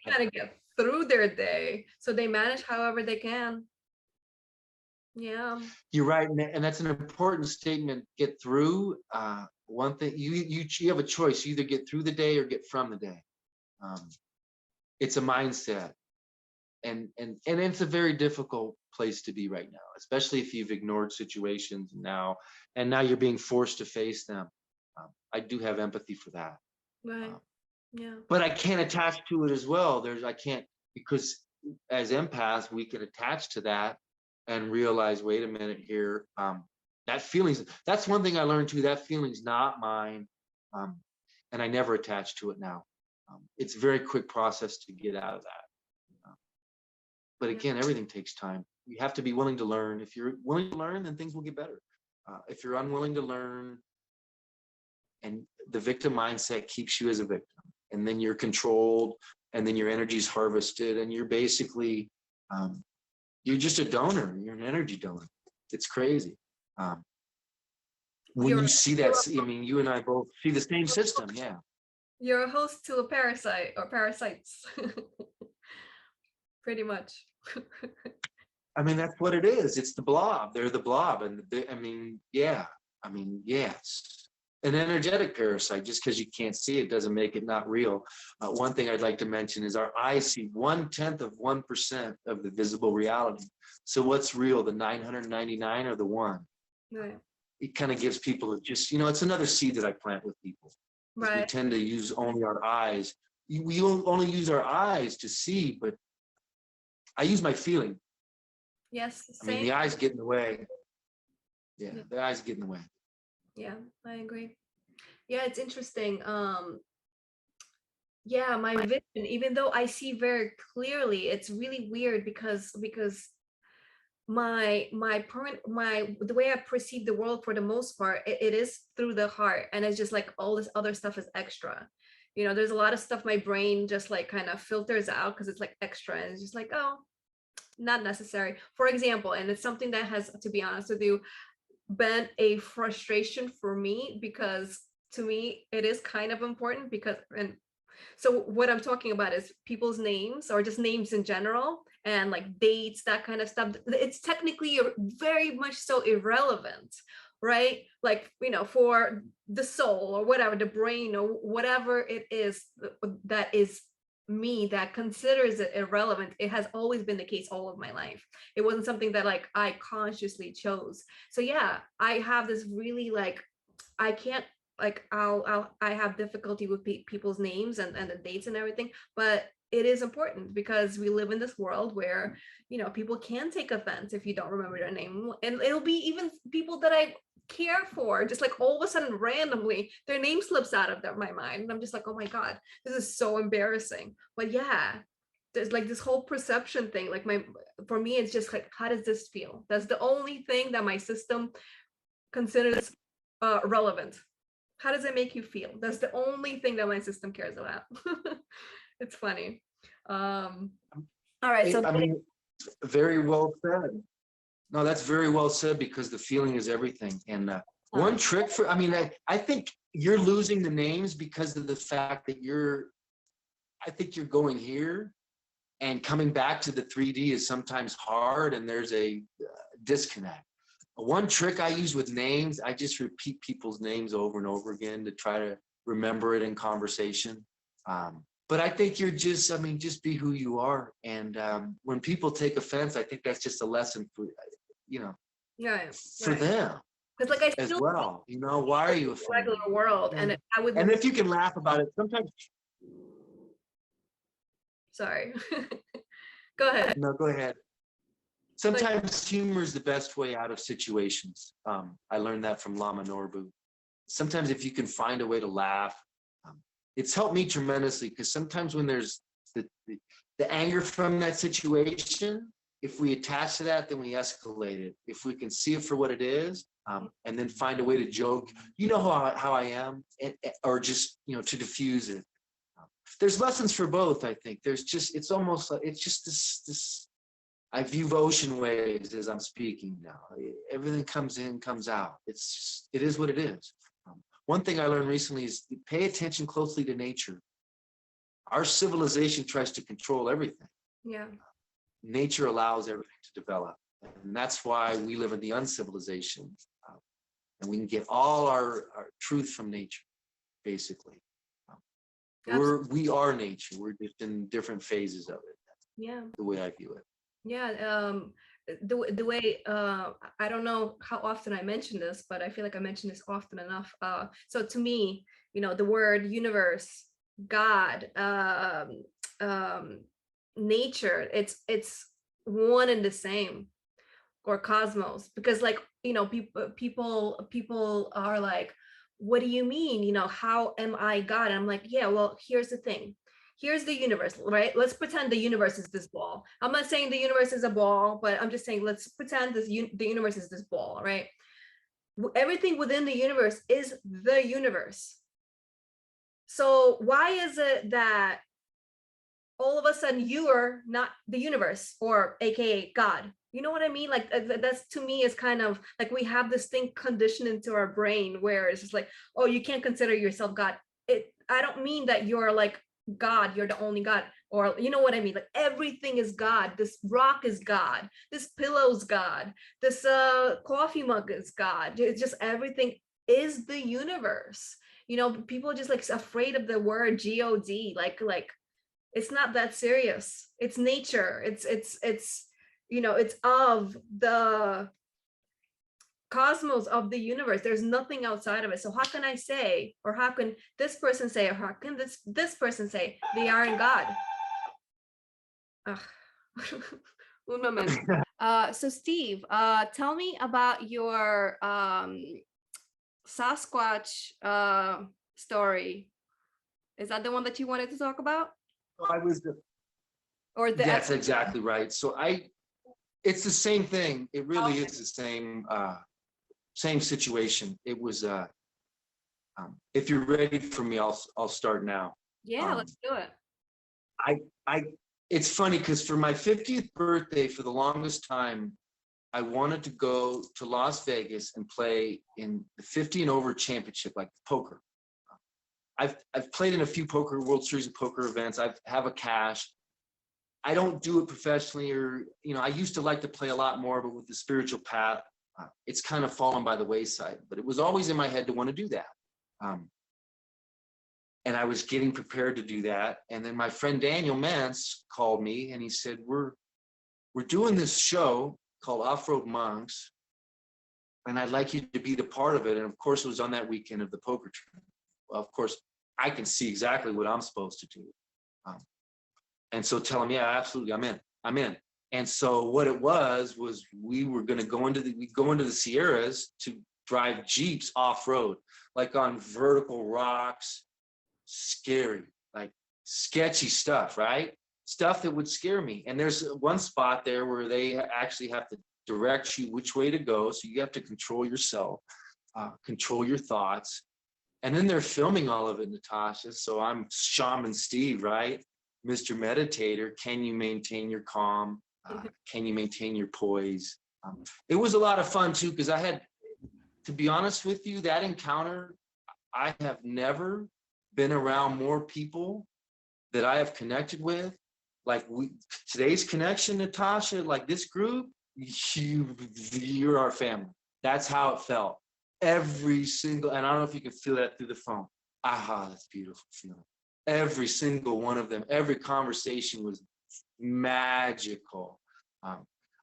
[SPEAKER 1] Trying to get through their day. So they manage however they can. Yeah.
[SPEAKER 2] You're right. And that's an important statement. Get through. One thing, you have a choice. You either get through the day or get from the day. It's a mindset. And it's a very difficult place to be right now, especially if you've ignored situations now you're being forced to face them. I do have empathy for that.
[SPEAKER 1] Right. Yeah.
[SPEAKER 2] But I can't attach to it as well. I can't, because as empaths, we can attach to that and realize, wait a minute here. That's one thing I learned too. That feeling's not mine. And I never attach to it now. It's a very quick process to get out of that. But again, everything takes time. You have to be willing to learn. If you're willing to learn, then things will get better. If you're unwilling to learn, and the victim mindset keeps you as a victim, and then you're controlled, and then your energy is harvested, and you're basically, you're just a donor. You're an energy donor. It's crazy. When you see that, you and I both see the same system. Yeah.
[SPEAKER 1] You're a host to a parasite or parasites. Pretty much.
[SPEAKER 2] That's what it is. It's the blob. They're the blob. And yes. An energetic parasite, just because you can't see it doesn't make it not real. One thing I'd like to mention is our eyes see 1/10 of 1% of the visible reality. So what's real, the 999 or the one?
[SPEAKER 1] Right.
[SPEAKER 2] It kind of gives people just, it's another seed that I plant with people. Right. We tend to use only our eyes. We only use our eyes to see, but I use my feeling.
[SPEAKER 1] Yes. Same.
[SPEAKER 2] The eyes get in the way. Yeah, the eyes get in the way.
[SPEAKER 1] Yeah, I agree. Yeah, it's interesting. Yeah, my vision, even though I see very clearly, it's really weird because the way I perceive the world for the most part, it is through the heart, and it's just like all this other stuff is extra. There's a lot of stuff my brain just like kind of filters out because it's like extra, and it's just like, oh, not necessary. For example, and it's something that has, to be honest with you, been a frustration for me, because to me it is kind of important, and so what I'm talking about is people's names, or just names in general, and like dates, that kind of stuff. It's technically very much so irrelevant, right? Like, for the soul or whatever, the brain or whatever it is that is me that considers it irrelevant. It has always been the case all of my life. It wasn't something that like I consciously chose. So yeah, I have this really like, I can't, like I have difficulty with people's names and the dates and everything, but it is important because we live in this world where people can take offense if you don't remember their name, and it'll be even people that I care for, just like all of a sudden randomly their name slips out of my mind, and I'm just like, oh my god, this is so embarrassing. But yeah, there's like this whole perception thing. Like for me, it's just like, how does this feel? That's the only thing that my system considers relevant. How does it make you feel? That's the only thing that my system cares about. It's funny. All right. So
[SPEAKER 2] very well said. No, that's very well said, because the feeling is everything. And one trick for, I think you're losing the names because of the fact that I think you're going here and coming back to the 3D is sometimes hard, and there's a disconnect. One trick I use with names, I just repeat people's names over and over again to try to remember it in conversation. But I think you're just, just be who you are. And when people take offense, I think that's just a lesson for,
[SPEAKER 1] Yeah,
[SPEAKER 2] for them
[SPEAKER 1] because like I
[SPEAKER 2] as
[SPEAKER 1] still
[SPEAKER 2] well. You know, why are you
[SPEAKER 1] the
[SPEAKER 2] afraid?
[SPEAKER 1] regular world,
[SPEAKER 2] Yeah.
[SPEAKER 1] and I would.
[SPEAKER 2] And if you can laugh about it, sometimes.
[SPEAKER 1] Sorry. Go ahead.
[SPEAKER 2] No, go ahead. Sometimes humor is the best way out of situations. I learned that from Lama Norbu. Sometimes if you can find a way to laugh, it's helped me tremendously, because sometimes when there's the anger from that situation, if we attach to that, then we escalate it. If we can see it for what it is, and then find a way to joke, you know how I am, or just, you know, to diffuse it. There's lessons for both, I think. There's just, it's almost like, it's just this, I view ocean waves as I'm speaking now. Everything comes in, comes out. It's just, it is what it is. One thing I learned recently is pay attention closely to nature. Our civilization tries to control everything.
[SPEAKER 1] Yeah.
[SPEAKER 2] Nature allows everything to develop. And that's why we live in the uncivilization. And we can get all our truth from nature, basically. We are nature. We're just in different phases of it.
[SPEAKER 1] Yeah.
[SPEAKER 2] The way I view it.
[SPEAKER 1] Yeah. The way I don't know how often I mention this, but I feel like I mention this often enough. So to me, you know, the word universe, God, nature, it's one and the same, or cosmos, because like, you know, people are like, what do you mean, you know, how am I God? And I'm like, yeah, well, here's the thing. Here's the universe, right? Let's pretend the universe is this ball. I'm not saying the universe is a ball, but I'm just saying, let's pretend the universe is this ball, right? Everything within the universe is the universe. So why is it that all of a sudden you are not the universe, or AKA God? You know what I mean? Like that's, to me, is kind of like we have this thing conditioned into our brain where it's just like, oh, you can't consider yourself God. I don't mean that you're like God, you're the only God, or you know what I mean? Like everything is God. This rock is God. This pillow's God. This coffee mug is God. It's just, everything is the universe. You know, people are just like afraid of the word God. Like it's not that serious. It's nature. It's you know, it's of the cosmos, of the universe. There's nothing outside of it. So how can I say, or how can this person say, or how can this person say they are in God? Un moment. So Steve, tell me about your Sasquatch story. Is that the one that you wanted to talk about?
[SPEAKER 2] I was
[SPEAKER 1] Or the
[SPEAKER 2] That's exactly right. So it's the same thing. It really is the same situation. It was if you're ready for me, I'll start now.
[SPEAKER 1] Yeah, let's do it.
[SPEAKER 2] It's funny because for my 50th birthday, for the longest time, I wanted to go to Las Vegas and play in the 50 and over championship, like poker. I've played in a few World Series of Poker events. I have a cash. I don't do it professionally, or, you know, I used to like to play a lot more, but with the spiritual path, it's kind of fallen by the wayside. But it was always in my head to want to do that. And I was getting prepared to do that. And then my friend Daniel Mance called me and he said, we're doing this show called OffRoad Monks, and I'd like you to be the part of it. And of course, it was on that weekend of the poker tournament. Well, of course, I can see exactly what I'm supposed to do. And so tell him, yeah, absolutely, I'm in. And so what it was we were going to go into the Sierras to drive Jeeps off-road, like on vertical rocks, scary, like sketchy stuff, right? Stuff that would scare me. And there's one spot there where they actually have to direct you which way to go. So you have to control yourself, control your thoughts. And then they're filming all of it, Natasha. So I'm Shaman Steve, right? Mr. Meditator, can you maintain your calm? Can you maintain your poise? It was a lot of fun too, because I had, to be honest with you, that encounter, I have never been around more people that I have connected with. Like today's connection, Natasha, like this group, you're our family. That's how it felt. Every single, and I don't know if you can feel that through the phone. Aha, that's a beautiful feeling. Every single one of them, every conversation was magical.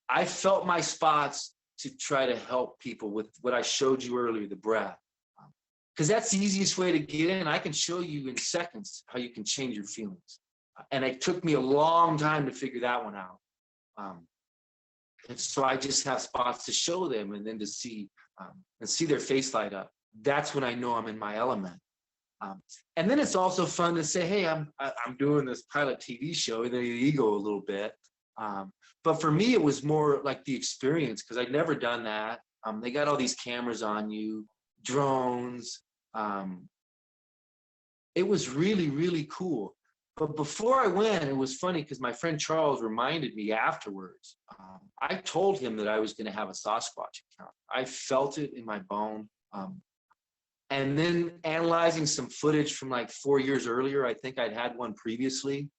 [SPEAKER 2] I felt my spots to try to help people with what I showed you earlier, the breath. Because that's the easiest way to get in. I can show you in seconds how you can change your feelings. And it took me a long time to figure that one out. And so I just have spots to show them, and then to see and see their face light up. That's when I know I'm in my element. And then it's also fun to say, hey, I'm doing this pilot TV show, the ego a little bit. But for me, it was more like the experience, because I'd never done that. They got all these cameras on you, drones. It was really, really cool. But before I went, it was funny because my friend Charles reminded me afterwards. I told him that I was going to have a Sasquatch account. I felt it in my bone. And then analyzing some footage from like 4 years earlier, I think I'd had one previously,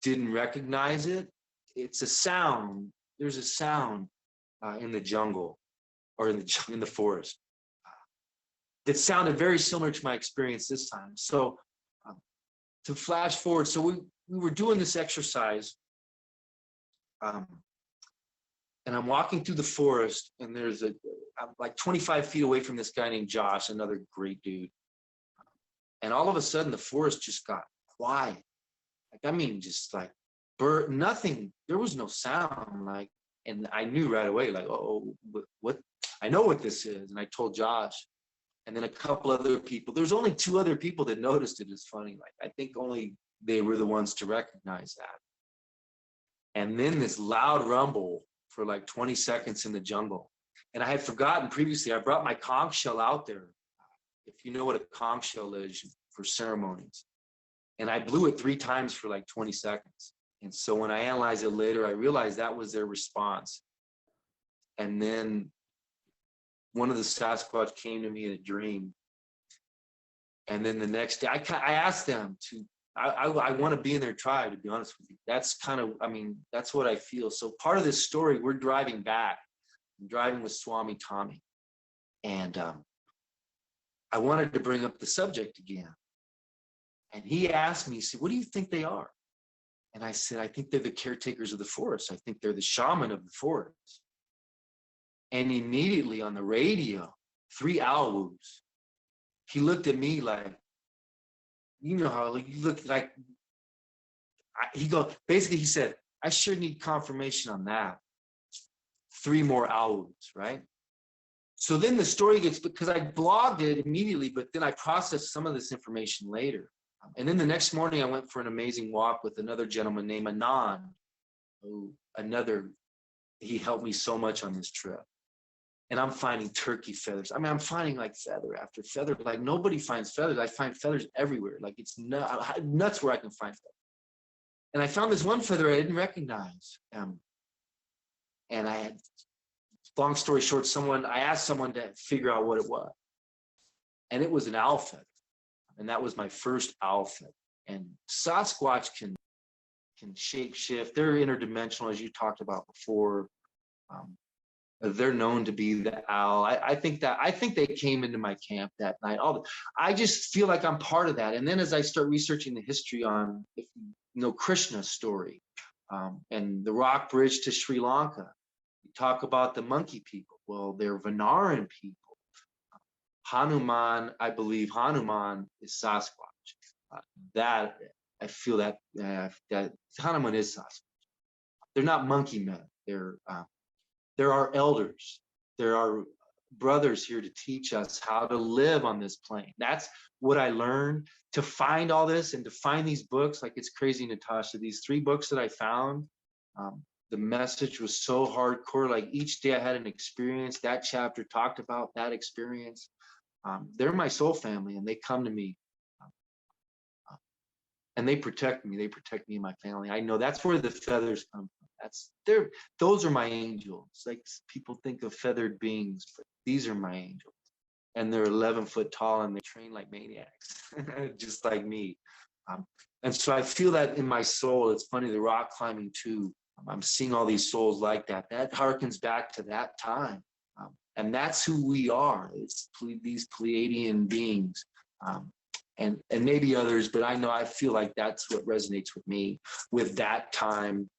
[SPEAKER 2] didn't recognize it. It's a sound. There's a sound in the jungle or in the forest that sounded very similar to my experience this time. So to flash forward, so we were doing this exercise, and I'm walking through the forest, and I'm like 25 feet away from this guy named Josh, another great dude. And all of a sudden, the forest just got quiet. Like, I mean, just like bird, nothing. There was no sound. Like, and I knew right away, like, oh, what? I know what this is. And I told Josh, and then a couple other people. There's only 2 other people that noticed it. It's funny. Like, I think only they were the ones to recognize that. And then this loud rumble for like 20 seconds in the jungle. And I had forgotten previously, I brought my conch shell out there. If you know what a conch shell is for ceremonies. And I blew it 3 times for like 20 seconds. And so when I analyzed it later, I realized that was their response. And then one of the Sasquatch came to me in a dream. And then the next day, I asked them to, I want to be in their tribe, to be honest with you. That's kind of, I mean, that's what I feel. So part of this story, we're driving back. I'm driving with Swami Tommy. And I wanted to bring up the subject again. And he asked me, he said, what do you think they are? And I said, I think they're the caretakers of the forest. I think they're the shaman of the forest. And immediately on the radio, 3 owl whoops. He looked at me like, you know how you look like, basically he said, I sure need confirmation on that. 3 more owl whoops, right? So then the story gets, because I blogged it immediately, but then I processed some of this information later. And then the next morning I went for an amazing walk with another gentleman named Anand, he helped me so much on this trip. And I'm finding turkey feathers. I mean, I'm finding like feather after feather. Like nobody finds feathers. I find feathers everywhere. Like it's nuts where I can find feathers. And I found this one feather I didn't recognize. And I had, long story short, I asked someone to figure out what it was. And it was an owl feather. And that was my first owl feather. And Sasquatch can shape shift. They're interdimensional, as you talked about before. They're known to be the owl. I think they came into my camp that night. I just feel like I'm part of that. And then as I start researching the history on, if you know, Krishna's story and the rock bridge to Sri Lanka, you talk about the monkey people. Well, they're Venaran people. Hanuman, I believe Hanuman is Sasquatch. That I feel that Hanuman is Sasquatch. They're not monkey men. There are elders. There are brothers here to teach us how to live on this plane. That's what I learned. To find all this and to find these books, like it's crazy, Natasha. These 3 books that I found, the message was so hardcore. Like each day I had an experience. That chapter talked about that experience. They're my soul family, and they come to me. And they protect me. They protect me and my family. I know that's where the feathers come from. Those are my angels. Like people think of feathered beings, but these are my angels. And they're 11 foot tall and they train like maniacs, just like me. And so I feel that in my soul. It's funny, the rock climbing too. I'm seeing all these souls like that. That harkens back to that time. And that's who we are. It's these Pleiadian beings. And maybe others, but I feel like that's what resonates with me, with that time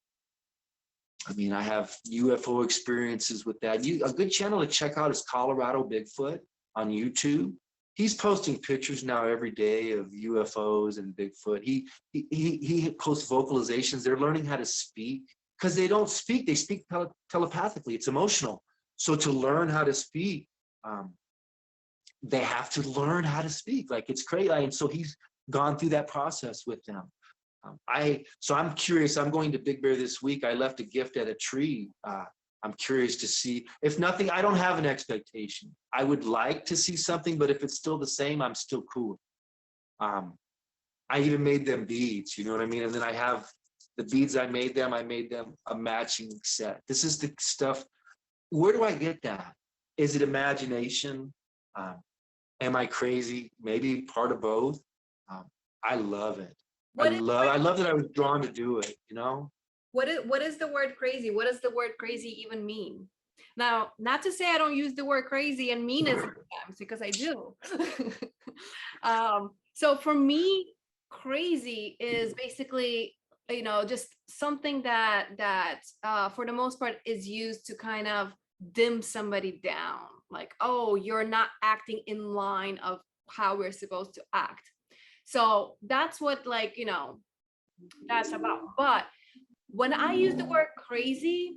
[SPEAKER 2] I mean, I have UFO experiences with that. A good channel to check out is Colorado Bigfoot on YouTube. He's posting pictures now every day of UFOs and Bigfoot. He posts vocalizations. They're learning how to speak because they don't speak. They speak telepathically. It's emotional. So to learn how to speak, they have to learn how to speak. Like, it's crazy. And so he's gone through that process with them. So I'm curious. I'm going to Big Bear this week. I left a gift at a tree. I'm curious to see. If nothing, I don't have an expectation. I would like to see something, but if it's still the same, I'm still cool. I even made them beads, you know what I mean? And then I have the beads I made them a matching set. This is the stuff. Where do I get that? Is it imagination? Am I crazy? Maybe part of both. I love it. I love that I was drawn to do it, you know?
[SPEAKER 1] What is the word crazy? What does the word crazy even mean? Now, not to say I don't use the word crazy and mean it sometimes, because I do. So for me, crazy is basically, you know, just something that for the most part is used to kind of dim somebody down. Like, oh, you're not acting in line of how we're supposed to act. So that's what, like, you know, that's about. But when I use the word crazy,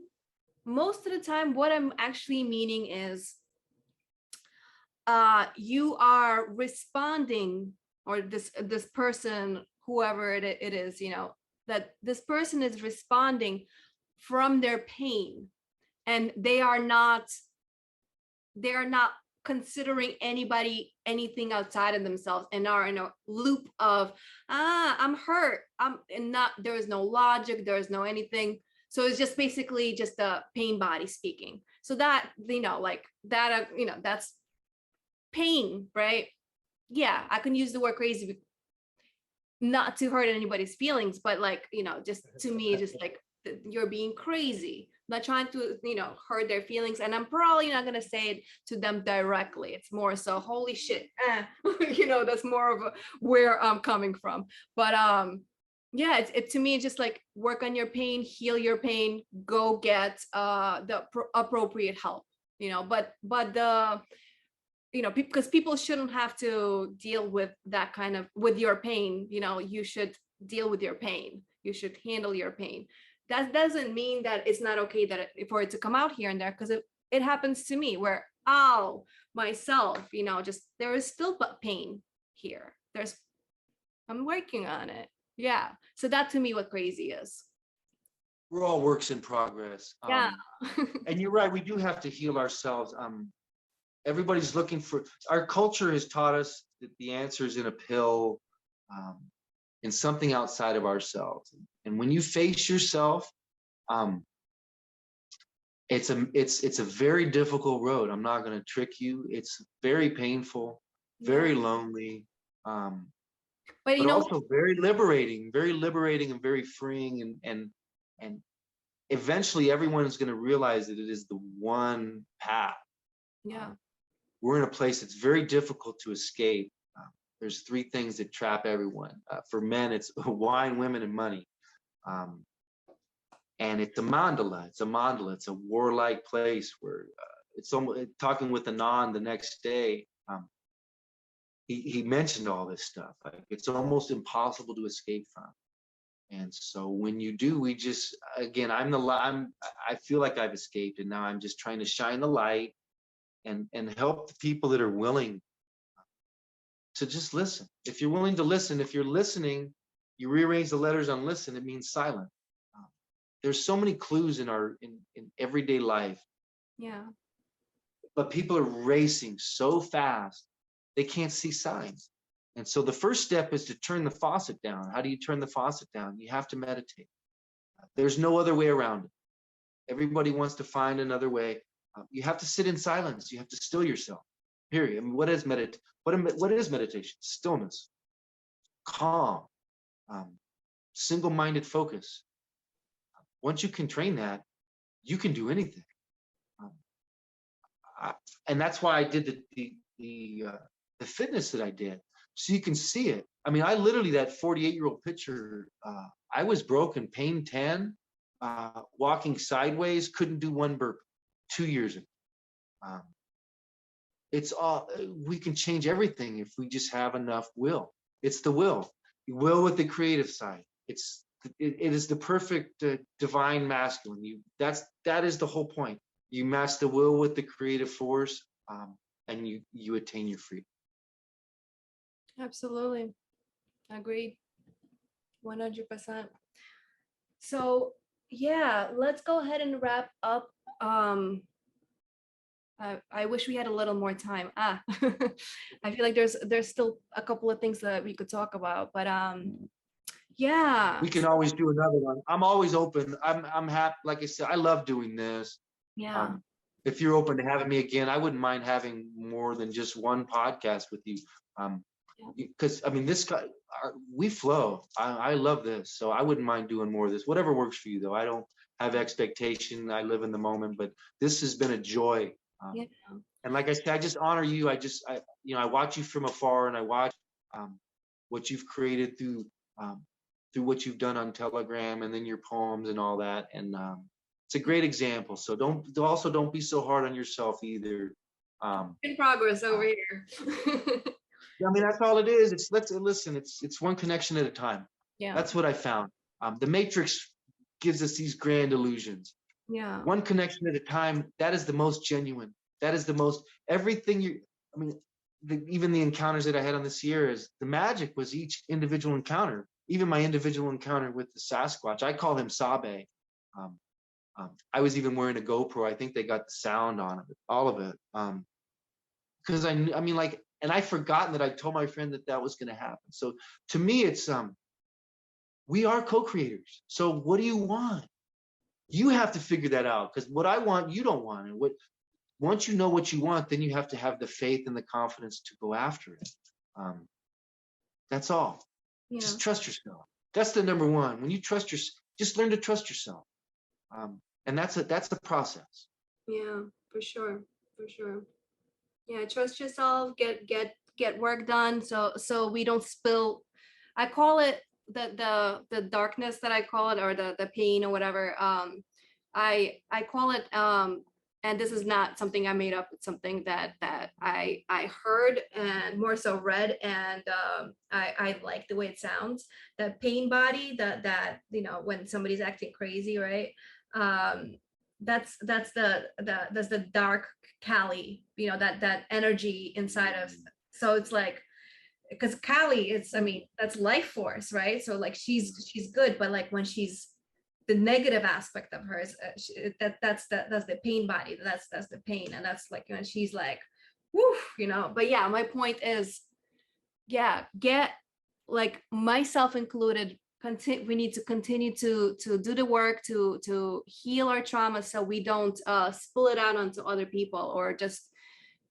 [SPEAKER 1] most of the time what I'm actually meaning is you are responding, or this person, whoever it is, you know, that this person is responding from their pain, and they are not considering anything outside of themselves, and are in a loop of I'm hurt, and not, there is no logic, there is no anything. So it's just basically just the pain body speaking. So that, you know, like that, you know, that's pain, right? Yeah, I can use the word crazy not to hurt anybody's feelings, but, like, you know, just to me, just like, you're being crazy. I'm not trying to, you know, hurt their feelings, and I'm probably not going to say it to them directly. It's more so, holy shit, you know, that's more of where I'm coming from. But yeah, it to me, just like, work on your pain, heal your pain, go get the appropriate help, you know. But the, you know, because people shouldn't have to deal with that kind of, with your pain. You know, you should deal with your pain, you should handle your pain. That doesn't mean that it's not okay that for it to come out here and there, because it happens to me where myself, you know, just there is still pain here. I'm working on it. Yeah. So that, to me, what crazy is.
[SPEAKER 2] We're all works in progress.
[SPEAKER 1] Yeah.
[SPEAKER 2] And you're right, we do have to heal ourselves. Everybody's looking for, our culture has taught us that the answer is in a pill, in something outside of ourselves. And when you face yourself, it's a very difficult road. I'm not going to trick you. It's very painful, very lonely, but
[SPEAKER 1] you know,
[SPEAKER 2] also very liberating and very freeing. And eventually everyone is going to realize that it is the one path.
[SPEAKER 1] Yeah.
[SPEAKER 2] We're in a place that's very difficult to escape. There's three things that trap everyone. For men, it's wine, women, and money. And it's a mandala. It's a warlike place where it's almost, talking with Anand the next day. He mentioned all this stuff. Like, it's almost impossible to escape from. And so when you do, we just, again, I feel like I've escaped, and now I'm just trying to shine the light and help the people that are willing to just listen. If you're willing to listen, if you're listening, you rearrange the letters on listen, it means silent. There's so many clues in everyday life.
[SPEAKER 1] Yeah.
[SPEAKER 2] But people are racing so fast, they can't see signs. And so the first step is to turn the faucet down. How do you turn the faucet down? You have to meditate. There's no other way around it. Everybody wants to find another way. You have to sit in silence. You have to still yourself. Period. I mean, what is meditation? Stillness, calm, single-minded focus. Once you can train that, you can do anything. And that's why I did the fitness that I did, so you can see it. I mean, I literally, that 48-year-old picture, I was broken, pain 10. walking sideways, couldn't do one burp 2 years ago. It's all, we can change everything if we just have enough will. It's the will with the creative side. It is the perfect divine masculine. That is the whole point. You match the will with the creative force, and you attain your freedom.
[SPEAKER 1] Absolutely. Agreed. 100%. So yeah, let's go ahead and wrap up. I wish we had a little more time. I feel like there's still a couple of things that we could talk about, but yeah.
[SPEAKER 2] We can always do another one. I'm always open. I'm happy. Like I said, I love doing this.
[SPEAKER 1] Yeah.
[SPEAKER 2] If you're open to having me again, I wouldn't mind having more than just one podcast with you. Because I mean, we flow. I love this, so I wouldn't mind doing more of this. Whatever works for you, though. I don't have expectation. I live in the moment, but this has been a joy.
[SPEAKER 1] Yeah.
[SPEAKER 2] And like I said, I just honor you. I watch you from afar, and I watch what you've created through what you've done on Telegram, and then your poems and all that. And it's a great example. So don't be so hard on yourself either.
[SPEAKER 1] In progress over here.
[SPEAKER 2] I mean, that's all it is. It's one connection at a time.
[SPEAKER 1] Yeah.
[SPEAKER 2] That's what I found. The Matrix gives us these grand illusions.
[SPEAKER 1] Yeah.
[SPEAKER 2] One connection at a time. That is the most genuine. That is the most, everything even the encounters that I had on the Sierras, the magic was each individual encounter. Even my individual encounter with the Sasquatch, I call him Sabe. I was even wearing a GoPro. I think they got the sound on it, all of it. Because and I'd forgotten that I told my friend that was going to happen. So to me, it's we are co-creators. So what do you want? You have to figure that out, because what I want, you don't want. And once you know what you want, then you have to have the faith and the confidence to go after it. That's all. Yeah. Just trust yourself. That's the number one. When you trust yourself, just learn to trust yourself. And that's the process.
[SPEAKER 1] Yeah, for sure. Yeah, trust yourself, get work done, so we don't spill. I call it the darkness that I call it, or the pain or whatever. I call it, and this is not something I made up. It's something that I heard and more so read, and I like the way it sounds. The pain body, that when somebody's acting crazy, right? That's the dark Kali, that energy inside of. So it's like, because Kali, that's life force, right? So like she's good, but like when she's, the negative aspect of her is that's the pain body. That's the pain, and that's like, she's like, woof, But yeah, my point is, yeah, get, like, myself included. We need to continue to do the work to heal our trauma, so we don't spill it out onto other people, or just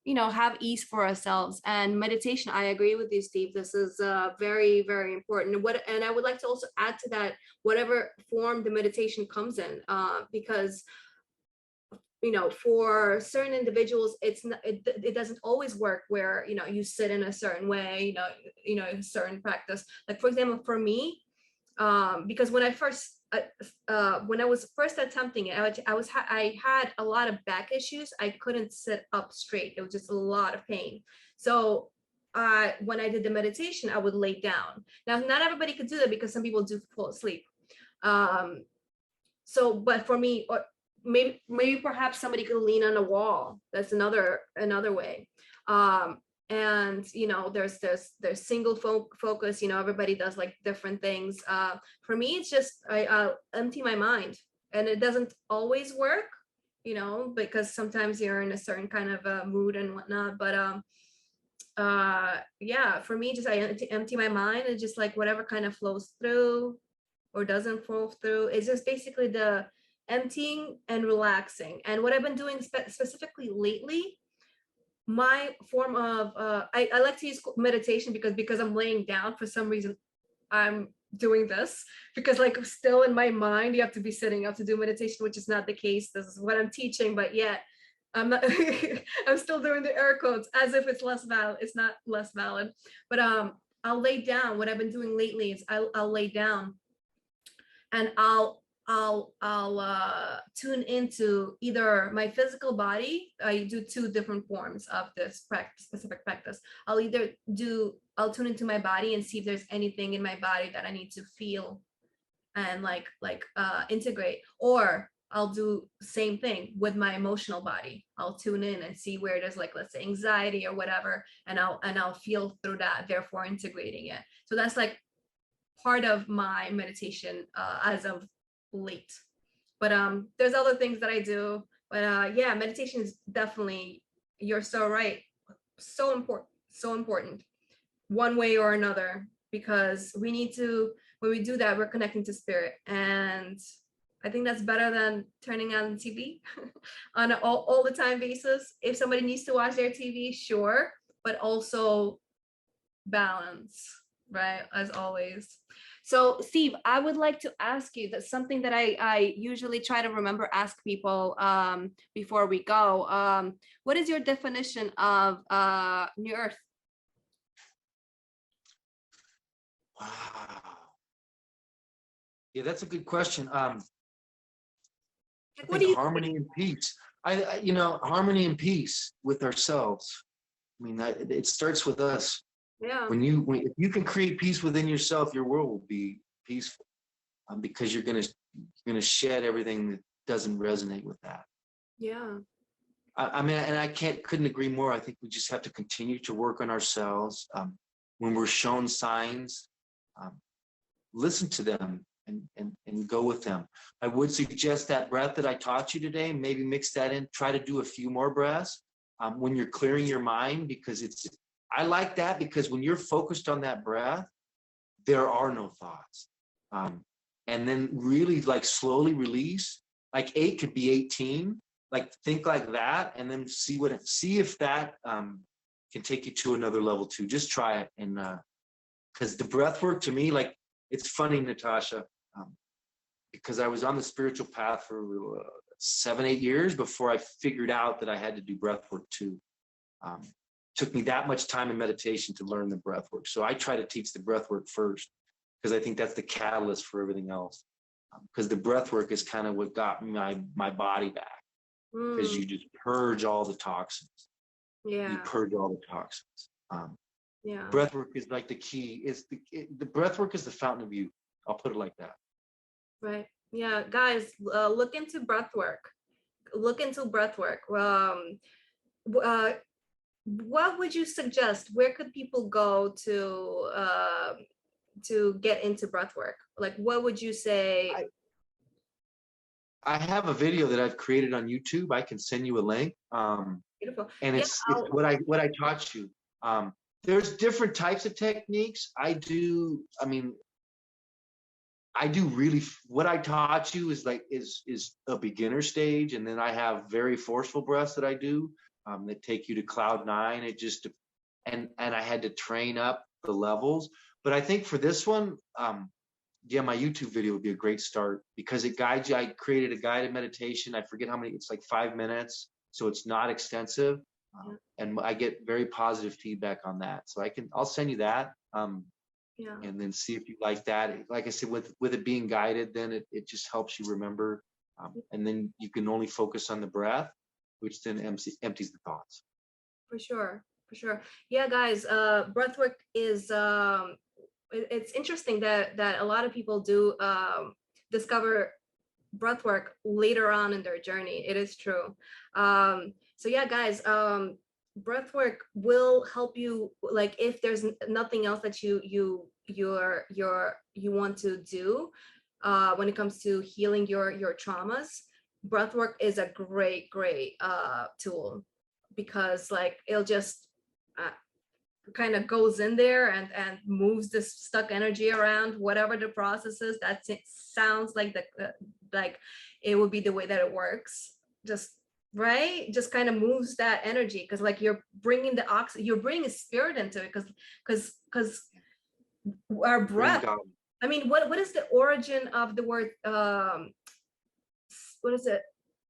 [SPEAKER 1] have ease for ourselves. And meditation, I agree with you, Steve. This is very, very important. And I would like to also add to that, whatever form the meditation comes in, because for certain individuals, it doesn't always work where you sit in a certain way, a certain practice. Like, for example, for me, because when I was first attempting it, I had a lot of back issues. I couldn't sit up straight. It was just a lot of pain. So when I did the meditation, I would lay down. Now, not everybody could do that, because some people do fall asleep. But for me, or maybe perhaps somebody could lean on a wall. That's another way. And there's single focus. Everybody does like different things. For me, it's just I'll empty my mind, and it doesn't always work, because sometimes you're in a certain kind of mood and whatnot. But yeah, for me, just I empty my mind, and just like whatever kind of flows through or doesn't flow through. It's just basically the emptying and relaxing. And what I've been doing specifically lately, my form of I like to use meditation, because I'm laying down. For some reason, I'm doing this, because like still in my mind, you have to be sitting up to do meditation, which is not the case. This is what I'm teaching, but yet I'm not I'm still doing the air quotes as if it's less valid. It's not less valid. But I'll lay down. What I've been doing lately is I'll lay down, and I'll I'll tune into either my physical body. I do two different forms of this specific practice. I'll tune into my body and see if there's anything in my body that I need to feel and integrate, or I'll do the same thing with my emotional body. I'll tune in and see where there's, like, let's say anxiety or whatever, and I'll feel through that, therefore integrating it. So that's like part of my meditation as of late. But there's other things that I do. But yeah, meditation is definitely, you're so right, so important, so important, one way or another, because we need to, when we do that, we're connecting to spirit. And I think that's better than turning on TV on an all the time basis. If somebody needs to watch their TV, sure, but also balance, right? As always. So Steve, I would like to ask you, that's something that I usually try to remember, ask people before we go. What is your definition of New Earth?
[SPEAKER 2] Wow. Yeah, that's a good question. I
[SPEAKER 1] What
[SPEAKER 2] think
[SPEAKER 1] do you
[SPEAKER 2] harmony
[SPEAKER 1] think?
[SPEAKER 2] and peace. Harmony and peace with ourselves. I mean, it starts with us.
[SPEAKER 1] Yeah,
[SPEAKER 2] If you can create peace within yourself, your world will be peaceful, because you're gonna shed everything that doesn't resonate with that.
[SPEAKER 1] yeah,
[SPEAKER 2] I mean, and I couldn't agree more. I think we just have to continue to work on ourselves. When we're shown signs, listen to them and go with them. I would suggest that breath that I taught you today, maybe mix that in, try to do a few more breaths when you're clearing your mind, because I like that, because when you're focused on that breath, there are no thoughts. And then really, like, slowly release, like 8 could be 18, like think like that, and then see if that can take you to another level too. Just try it. And because the breath work, to me, like, it's funny, Natasha, because I was on the spiritual path for 7-8 years before I figured out that I had to do breath work too. Took me that much time in meditation to learn the breath work. So I try to teach the breath work first, because I think that's the catalyst for everything else. Because the breath work is kind of what got my body back, because you just purge all the toxins.
[SPEAKER 1] yeah,
[SPEAKER 2] You purge all the toxins.
[SPEAKER 1] yeah.
[SPEAKER 2] Breath work is like the key. The breath work is the fountain of youth. I'll put it like that.
[SPEAKER 1] Right. Yeah, guys, look into breath work. Look into breath work. What would you suggest? Where could people go to get into breath work? Like, what would you say?
[SPEAKER 2] I have a video that I've created on YouTube. I can send you a link.
[SPEAKER 1] Beautiful.
[SPEAKER 2] And
[SPEAKER 1] Yeah.
[SPEAKER 2] it's what I taught you. There's different types of techniques. I do really, what I taught you is a beginner stage, and then I have very forceful breaths that I do that take you to cloud 9. It just, and I had to train up the levels. But I think for this one, yeah, my YouTube video would be a great start, because it guides you. I created a guided meditation. I forget how many, it's like 5 minutes. So it's not extensive. And I get very positive feedback on that. So I'll send you that.
[SPEAKER 1] Yeah.
[SPEAKER 2] And then see if you like that. Like I said, with it being guided, then it just helps you remember. And then you can only focus on the breath, which then empties the thoughts.
[SPEAKER 1] For sure. For sure. Yeah, guys, breathwork is it's interesting that a lot of people do discover breathwork later on in their journey. It is true. So yeah, guys, breathwork will help you, like, if there's nothing else that you want to do when it comes to healing your traumas. Breathwork is a great tool, because, like, it'll just kind of goes in there and moves this stuck energy around, whatever the process is. That sounds like like it would be the way that it works. Just right, just kind of moves that energy, because, like, you're bringing you're bringing a spirit into it, because our breath, I mean, what is the origin of the word, what is it,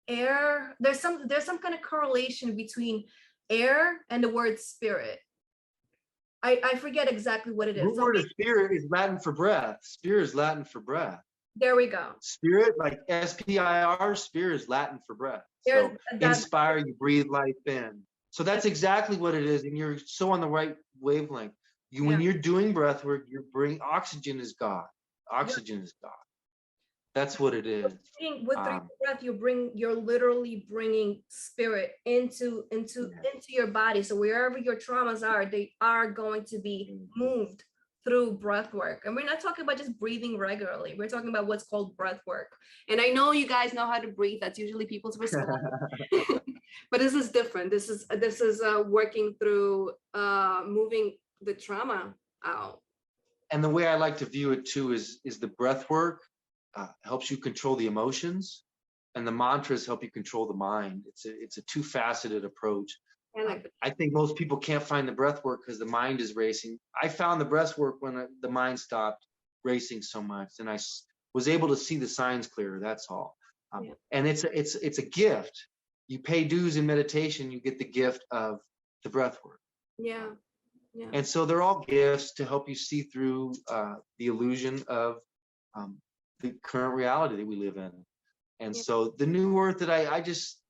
[SPEAKER 1] air? There's some kind of correlation between air and the word spirit. I forget exactly what it is.
[SPEAKER 2] The word of spirit is Latin for breath. Spirit is Latin for breath.
[SPEAKER 1] There we go.
[SPEAKER 2] Spirit, like SPIR, spirit is Latin for breath. So inspire, you breathe life in. So that's exactly what it is. And you're so on the right wavelength. When you're doing breath work, you're bringing oxygen is God. Oxygen is God. That's what it is.
[SPEAKER 1] With your breath, you're literally bringing spirit into your body. So wherever your traumas are, they are going to be moved through breath work. And we're not talking about just breathing regularly. We're talking about what's called breath work. And I know you guys know how to breathe. That's usually people's response. But this is different. This is working through moving the trauma out.
[SPEAKER 2] And the way I like to view it too is the breath work helps you control the emotions, and the mantras help you control the mind. It's a two-faceted approach. I think most people can't find the breath work because the mind is racing. I found the breath work when the mind stopped racing so much, and I was able to see the signs clearer. That's all. And it's a gift. You pay dues in meditation, you get the gift of the breath work.
[SPEAKER 1] Yeah.
[SPEAKER 2] And so they're all gifts to help you see through the illusion of the current reality that we live in. And so the new earth that I just,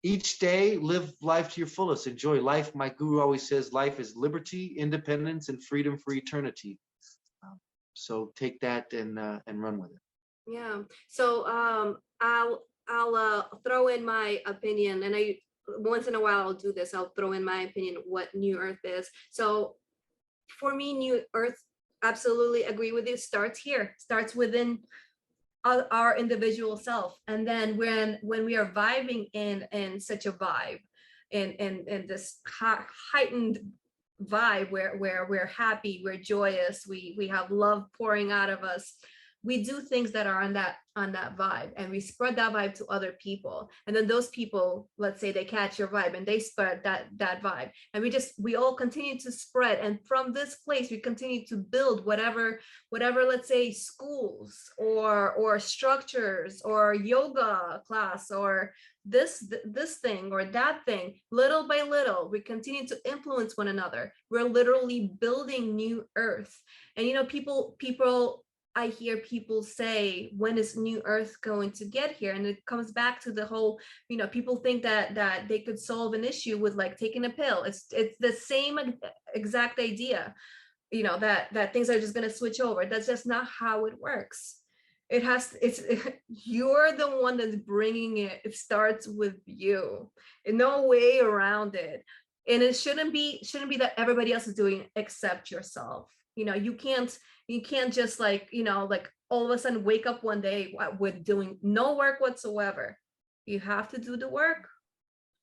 [SPEAKER 2] each day live life to your fullest. Enjoy life. My guru always says life is liberty, independence, and freedom for eternity. So take that and run with it.
[SPEAKER 1] Yeah. So I'll throw in my opinion, and once in a while I'll do this. I'll throw in my opinion what New Earth is. So for me, New Earth, absolutely agree with you. Starts here. Starts within our individual self, and then when we are vibing in such a vibe, in this heightened vibe where we're happy, we're joyous, we have love pouring out of us. We do things that are on that vibe, and we spread that vibe to other people. And then those people, let's say they catch your vibe and they spread that vibe, and we all continue to spread. And from this place, we continue to build whatever, let's say schools or structures or yoga class or this thing or that thing. Little by little, we continue to influence one another. We're literally building New Earth. And people I hear people say, when is New Earth going to get here? And it comes back to the whole, people think that they could solve an issue with like taking a pill. It's the same exact idea, that things are just going to switch over. That's just not how it works. You're the one that's bringing it. It starts with you. No way around it. And it shouldn't be that everybody else is doing it except yourself. You can't just like all of a sudden wake up one day with doing no work whatsoever. You have to do the work.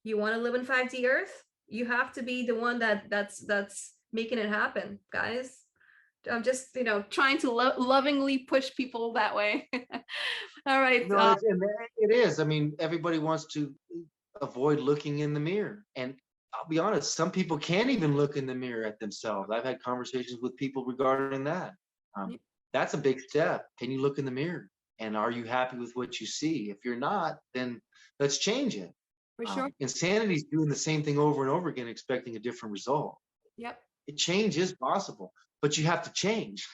[SPEAKER 1] You want to live in 5D Earth? You have to be the one that's making it happen, guys. I'm just trying to lovingly push people that way. All right.
[SPEAKER 2] No, it is. I mean, everybody wants to avoid looking in the mirror, and I'll be honest, some people can't even look in the mirror at themselves. I've had conversations with people regarding that. That's a big step. Can you look in the mirror? And are you happy with what you see? If you're not, then let's change it.
[SPEAKER 1] For sure.
[SPEAKER 2] Insanity is doing the same thing over and over again, expecting a different result.
[SPEAKER 1] Yep.
[SPEAKER 2] Change is possible, but you have to change.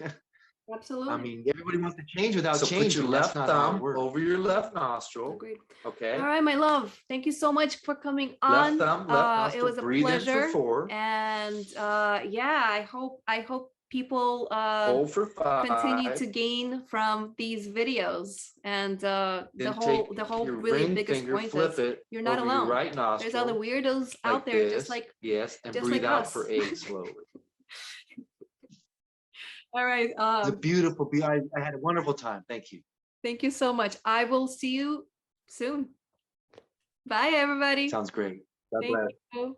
[SPEAKER 1] Absolutely.
[SPEAKER 2] I mean, everybody wants to change without changing.
[SPEAKER 3] Put your left thumb over your left nostril.
[SPEAKER 1] Agreed.
[SPEAKER 3] Okay.
[SPEAKER 1] All right, my love. Thank you so much for coming on.
[SPEAKER 3] Left thumb, left nostril.
[SPEAKER 1] It was a
[SPEAKER 3] Breathe
[SPEAKER 1] pleasure.
[SPEAKER 3] in for 4.
[SPEAKER 1] And I hope people
[SPEAKER 3] Hold for 5.
[SPEAKER 1] continue to gain from these videos. And the whole really biggest point is you're not alone.
[SPEAKER 3] Right nostril,
[SPEAKER 1] there's other weirdos out there just like
[SPEAKER 3] and
[SPEAKER 1] just
[SPEAKER 3] breathe
[SPEAKER 1] like
[SPEAKER 3] out
[SPEAKER 1] us.
[SPEAKER 3] for 8 slowly.
[SPEAKER 1] All right.
[SPEAKER 2] It's a beautiful. I had a wonderful time. Thank you.
[SPEAKER 1] Thank you so much. I will see you soon. Bye, everybody.
[SPEAKER 2] Sounds great. God
[SPEAKER 1] Thank
[SPEAKER 2] bless.
[SPEAKER 1] you.